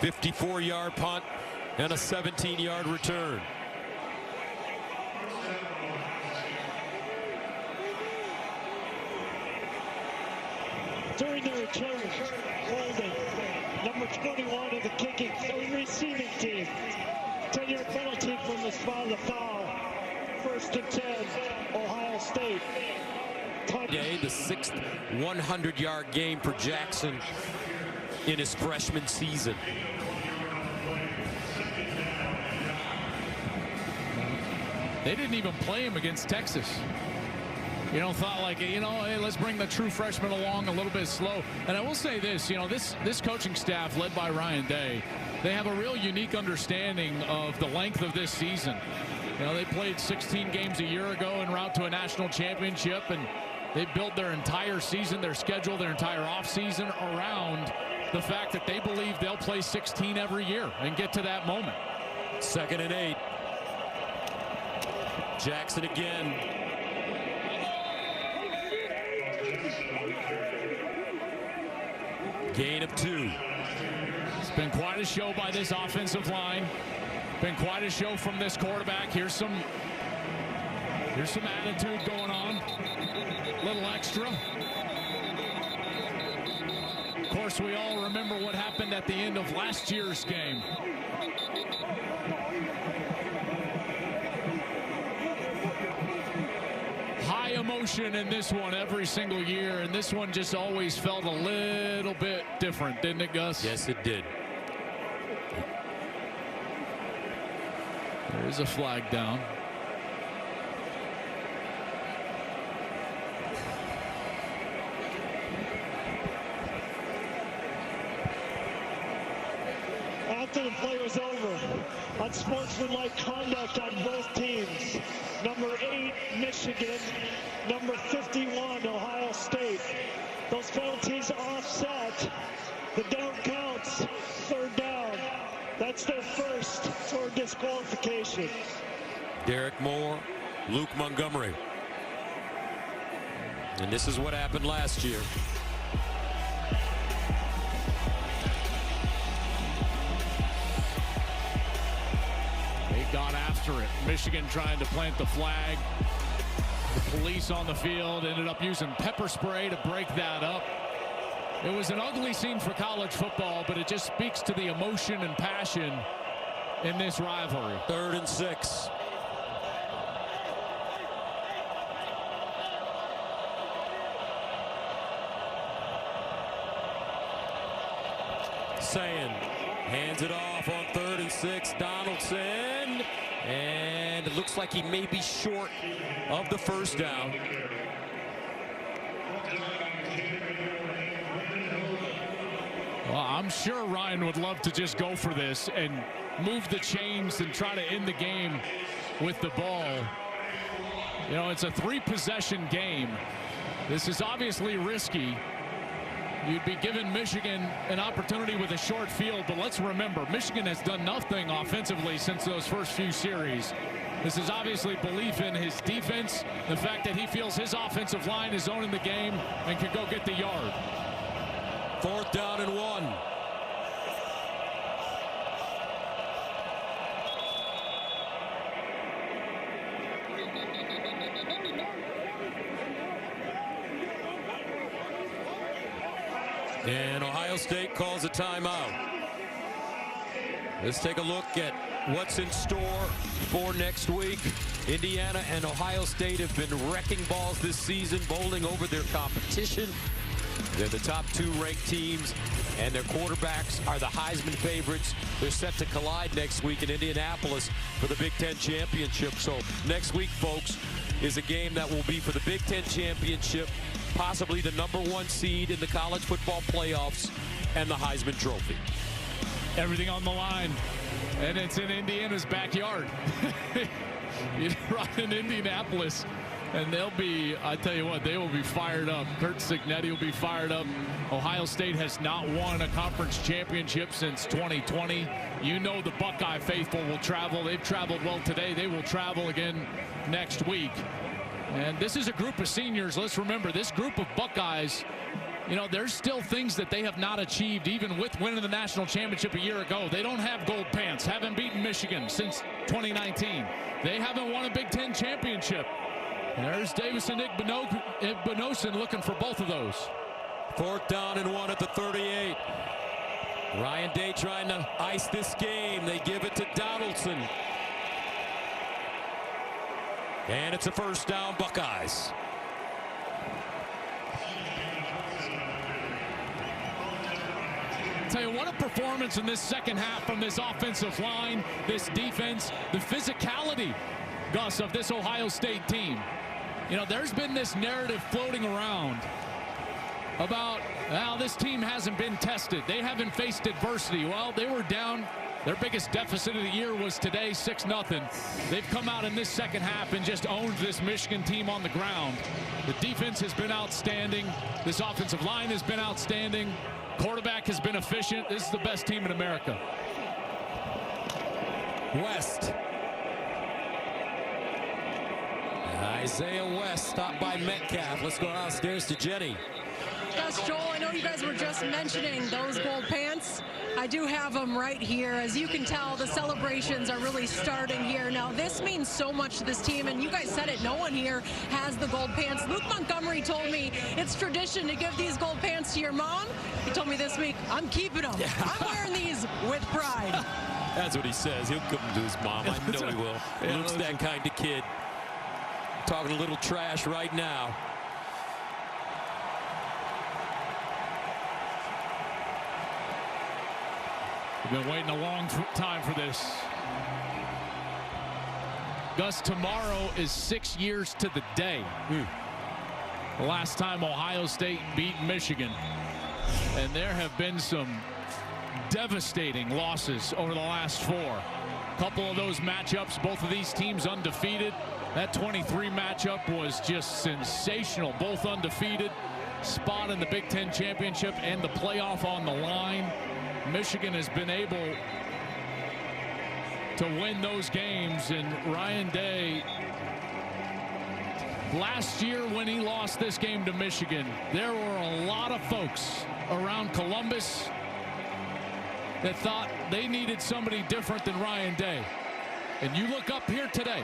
54-yard punt And a 17-yard return. During the return, holding number 21 of the kicking receiving team. 10-yard penalty from the spot of the foul. 1st and 10, Ohio State. The 6th 100-yard game for Jackson in his freshman season. They didn't even play him against Texas. You know, thought like, you know, hey, let's bring the true freshman along a little bit slow. And I will say this, you know, this coaching staff led by Ryan Day, they have a real unique understanding of the length of this season. You know, they played 16 games a year ago en route to a national championship, and they built their entire season, their schedule, their entire offseason around the fact that they believe they'll play 16 every year and get to that moment. 2nd and 8. Jackson again. Gain of 2. It's been quite a show by this offensive line. Been quite a show from this quarterback. Here's some attitude going on. A little extra. Of course, we all remember what happened at the end of last year's game. High emotion in this one every single year, and this one just always felt a little bit different, didn't it, Gus? Yes, it did. There's a flag down. After the play was over, unsportsmanlike conduct on both teams. Number 8, Michigan. Number 51, Ohio State. Those penalties offset. The down counts. 3rd down. That's their first for disqualification. Derek Moore, Luke Montgomery. And this is what happened last year. They got after it. Michigan trying to plant the flag. The police on the field ended up using pepper spray to break that up. It was an ugly scene for college football, but it just speaks to the emotion and passion in this rivalry. 3rd and 6. Sayin hands it off on 3rd and 6. Donaldson, and it looks like he may be short of the 1st down. Well, I'm sure Ryan would love to just go for this and move the chains and try to end the game with the ball. You know, it's a 3-possession game. This is obviously risky. You'd be giving Michigan an opportunity with a short field, but let's remember, Michigan has done nothing offensively since those first few series. This is obviously belief in his defense, the fact that he feels his offensive line is owning the game and can go get the yard. 4th down and 1. And Ohio State calls a timeout. Let's take a look at what's in store for next week. Indiana and Ohio State have been wrecking balls this season, bowling over their competition. They're the top 2 ranked teams, and their quarterbacks are the Heisman favorites. They're set to collide next week in Indianapolis for the Big Ten Championship. So next week, folks, is a game that will be for the Big Ten Championship, possibly the #1 seed in the college football playoffs, and the Heisman Trophy. Everything on the line, and it's in Indiana's backyard. Right in Indianapolis, and they'll be, I tell you what, they will be fired up. Kurt Cignetti will be fired up. Ohio State has not won a conference championship since 2020. You know the Buckeye faithful will travel. They've traveled well today. They will travel again next week. And this is a group of seniors. Let's remember, this group of Buckeyes you know, there's still things that they have not achieved even with winning the national championship a year ago. They don't have gold pants, haven't beaten Michigan since 2019. They haven't won a Big Ten championship. There's Davis and Igbinosun looking for both of those. 4th down and 1 at the 38. Ryan Day trying to ice this game. They give it to Donaldson. And it's a 1st down, Buckeyes. Tell you what, a performance in this second half from this offensive line, this defense, the physicality, Gus, of this Ohio State team. You know, there's been this narrative floating around about, well, this team hasn't been tested. They haven't faced adversity. Well, they were down. Their biggest deficit of the year was today, 6-0. They've come out in this second half and just owned this Michigan team on the ground. The defense has been outstanding. This offensive line has been outstanding. Quarterback has been efficient. This is the best team in America. West. Isaiah West stopped by Metcalf. Let's go downstairs to Jenny. Gus, Joel, I know you guys were just mentioning those gold pants. I do have them right here. As you can tell, the celebrations are really starting here. Now, this means so much to this team, and you guys said it, no one here has the gold pants. Luke Montgomery told me it's tradition to give these gold pants to your mom. He told me this week, I'm keeping them. Yeah. I'm wearing these with pride. That's what he says. He'll give them to his mom. I know he will. Yeah, Luke's that kind of kid. Talking a little trash right now. We've been waiting a long time for this. Gus, tomorrow is 6 years to the day. The last time Ohio State beat Michigan. And there have been some devastating losses over the last 4. A couple of those matchups, both of these teams undefeated. That 23 matchup was just sensational. Both undefeated. Spot in the Big Ten championship and the playoff on the line. Michigan has been able to win those games, and Ryan Day, last year when he lost this game to Michigan, there were a lot of folks around Columbus that thought they needed somebody different than Ryan Day. And you look up here today,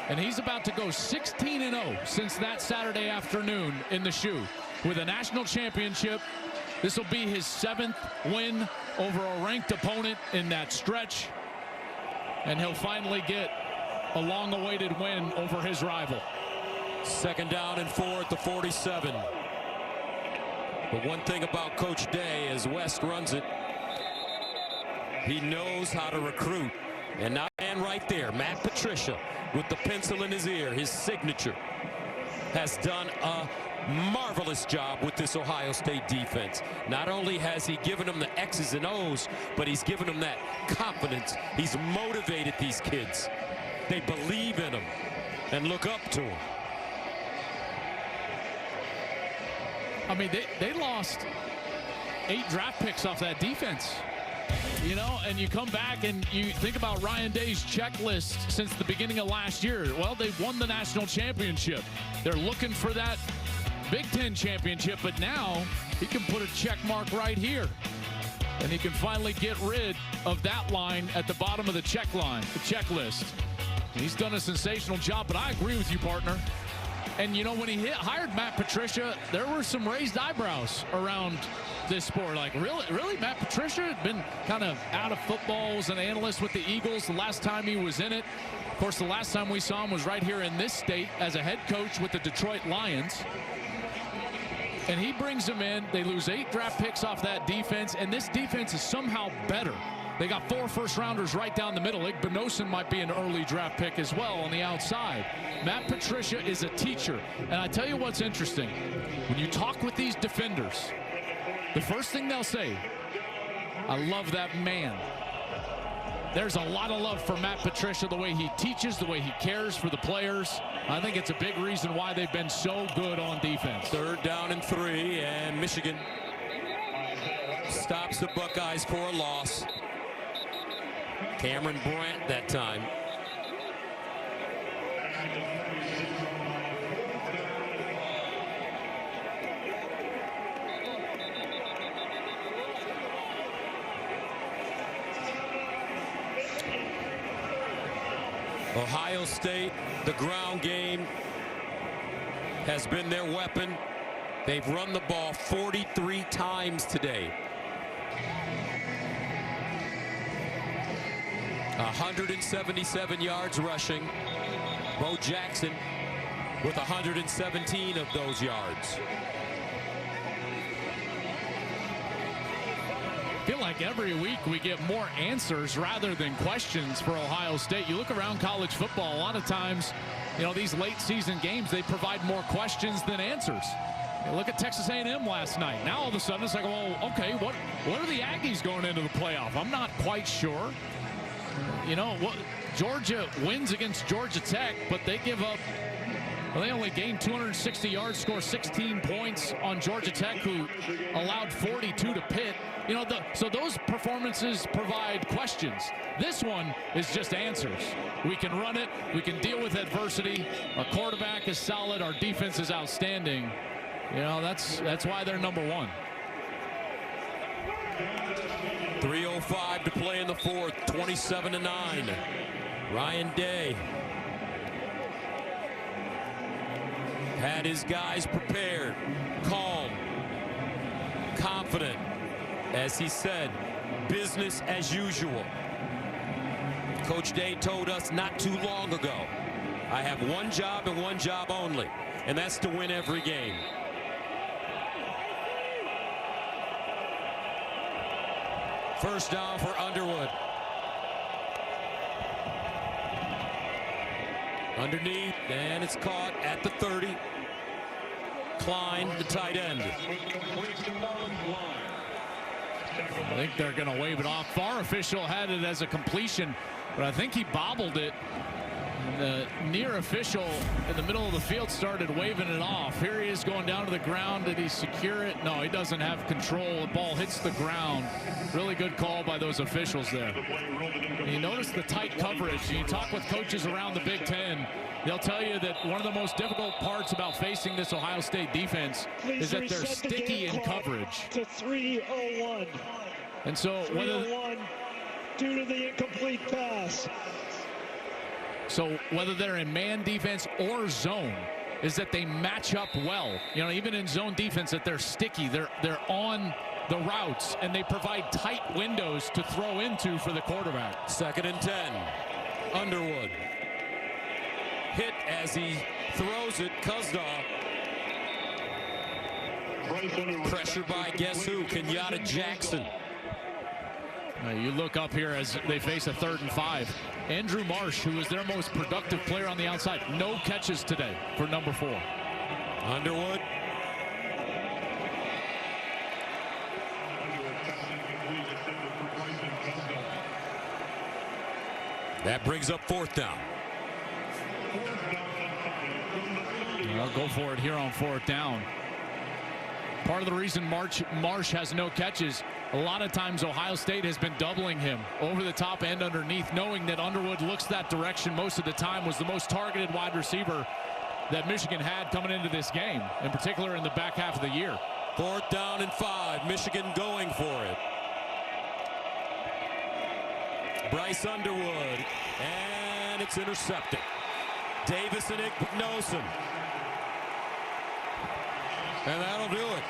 and he's about to go 16-0 since that Saturday afternoon in the shoe with a national championship. This will be his 7th win over a ranked opponent in that stretch. And he'll finally get a long-awaited win over his rival. 2nd down and 4 at the 47. But one thing about Coach Day, as West runs it, he knows how to recruit. And now, and right there, Matt Patricia with the pencil in his ear, his signature, has done a marvelous job with this Ohio State defense. Not only has he given them the X's and O's, but he's given them that confidence. He's motivated these kids. They believe in him and look up to him. I mean, they lost 8 draft picks off that defense. You know, and you come back and you think about Ryan Day's checklist since the beginning of last year. Well, they've won the national championship. They're looking for that Big Ten championship, but now he can put a check mark right here. And he can finally get rid of that line at the bottom of the checklist. He's done a sensational job, but I agree with you, partner. And, you know, when he hired Matt Patricia, there were some raised eyebrows around this sport. Like, really, Matt Patricia had been kind of out of football as an analyst with the Eagles the last time he was in it. Of course, the last time we saw him was right here in this state as a head coach with the Detroit Lions. And he brings them in. They lose 8 draft picks off that defense, and this defense is somehow better. They got 4 first-rounders right down the middle. Igbinosun might be an early draft pick as well on the outside. Matt Patricia is a teacher. And I tell you what's interesting. When you talk with these defenders, the first thing they'll say, I love that man. There's a lot of love for Matt Patricia, the way he teaches, the way he cares for the players. I think it's a big reason why they've been so good on defense. 3rd down and 3, and Michigan stops the Buckeyes for a loss. Cameron Brandt that time. Ohio State, the ground game has been their weapon. They've run the ball 43 times today. 177 yards rushing. Bo Jackson with 117 of those yards. I feel like every week we get more answers rather than questions for Ohio State. You look around college football, a lot of times, you know, these late season games, they provide more questions than answers. You look at Texas A&M last night. Now all of a sudden it's like, well, okay, what are the Aggies going into the playoff? I'm not quite sure. You know, what Georgia wins against Georgia Tech, but they give up, well, they only gained 260 yards, score 16 points on Georgia Tech, who allowed 42 to Pitt. You know, so those performances provide questions. This one is just answers. We can run it. We can deal with adversity. Our quarterback is solid. Our defense is outstanding. You know, that's why they're number one. 3:05 to play in the fourth. 27-9. Ryan Day had his guys prepared, calm, confident. As he said, business as usual. Coach Day told us not too long ago, I have one job and one job only, and that's to win every game. First down for Underwood. Underneath, and it's caught at the 30. Klein, the tight end. I think they're going to wave it off. VAR official had it as a completion, but I think he bobbled it. The near official in the middle of the field started waving it off. Here he is going down to the ground. Did he secure it? No, he doesn't have control. The ball hits the ground. Really good call by those officials there. And you notice the tight coverage. You talk with coaches around the Big Ten, they'll tell you that one of the most difficult parts about facing this Ohio State defense is that they're sticky in coverage. To 3:01. And so whether due to the incomplete pass. So whether they're in man defense or zone, is that they match up well. You know, even in zone defense, that they're sticky. They're on the routes, and they provide tight windows to throw into for the quarterback. 2nd and 10. Underwood. Hit as he throws it. Kuzdal. Pressure by guess who? Kenyatta Jackson. Now you look up here as they face a 3rd and 5. Andrew Marsh, who was their most productive player on the outside, no catches today for number 4. Underwood. That brings up 4th down. I'll go for it here on 4th down. Part of the reason Marsh has no catches, a lot of times Ohio State has been doubling him over the top and underneath, knowing that Underwood looks that direction most of the time, was the most targeted wide receiver that Michigan had coming into this game, in particular in the back half of the year. 4th down and 5. Michigan going for it. Bryce Underwood, and it's intercepted. Davis and Ignoson. And that'll do it.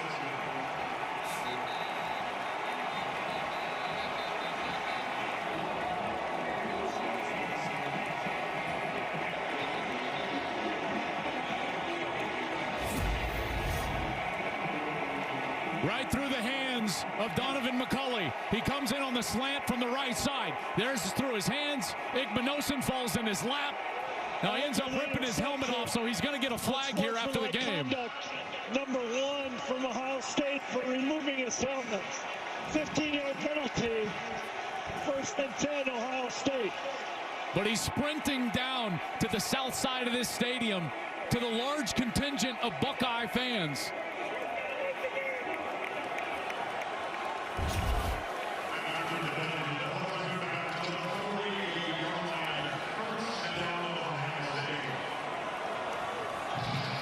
Right through the hands of Donovan McCulley. He comes in on the slant from the right side. There's through his hands. Ignoson falls in his lap. Now he ends up ripping his helmet off, so he's going to get a flag here after the game. Number 1 from Ohio State for removing his helmet. 15-yard penalty. 1st and 10, Ohio State. But he's sprinting down to the south side of this stadium to the large contingent of Buckeye fans.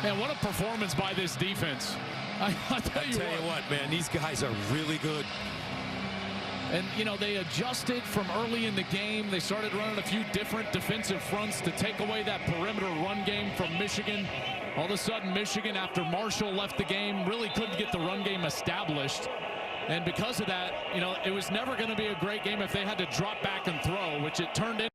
Man, what a performance by this defense. I'll tell you what, man, these guys are really good. And, you know, they adjusted from early in the game. They started running a few different defensive fronts to take away that perimeter run game from Michigan. All of a sudden, Michigan, after Marshall left the game, really couldn't get the run game established. And because of that, you know, it was never going to be a great game if they had to drop back and throw, which it turned into.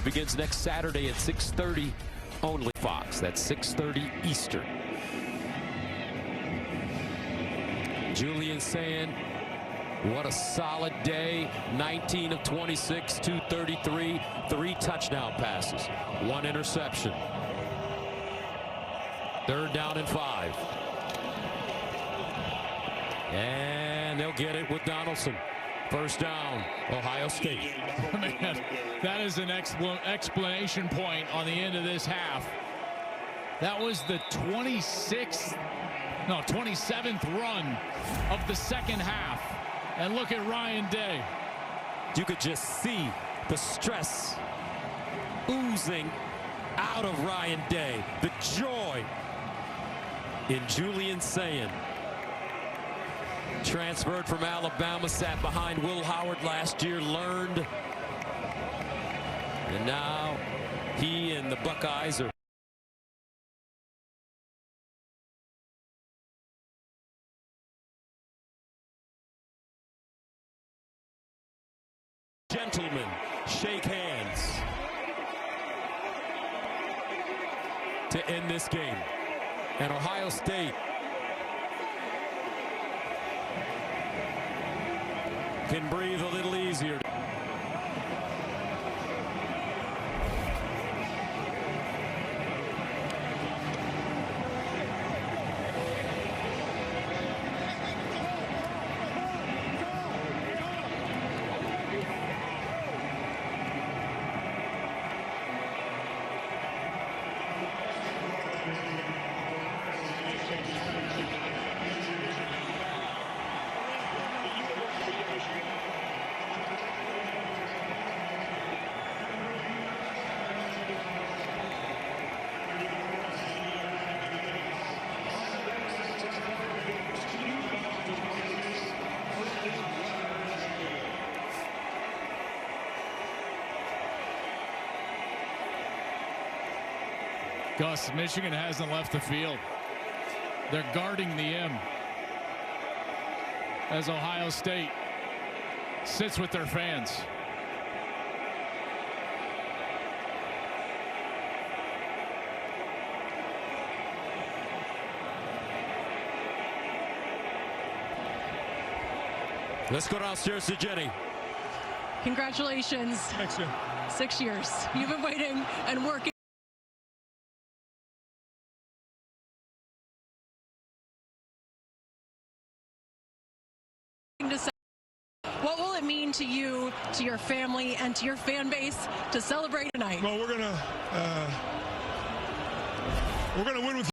Begins next Saturday at 6:30 only Fox. That's 6:30 Eastern. Julian Sayin, what a solid day. 19 of 26, 233, 3 touchdown passes, 1 interception. 3rd down and 5. And they'll get it with Donaldson. 1st down, Ohio State. Man, that is an explanation point on the end of this half. That was the 27th run of the second half. And look at Ryan Day. You could just see the stress oozing out of Ryan Day. The joy in Julian Sayin. Transferred from Alabama, sat behind Will Howard last year, learned. And now he and the Buckeyes are gentlemen, shake hands to end this game. And Ohio State can breathe a little easier. Gus, Michigan hasn't left the field. They're guarding the M as Ohio State sits with their fans. Let's go downstairs to Jenny. Congratulations. Thanks, Jim. 6 years. You've been waiting and working. What will it mean to you, to your family, and to your fan base to celebrate tonight? Well, we're gonna win with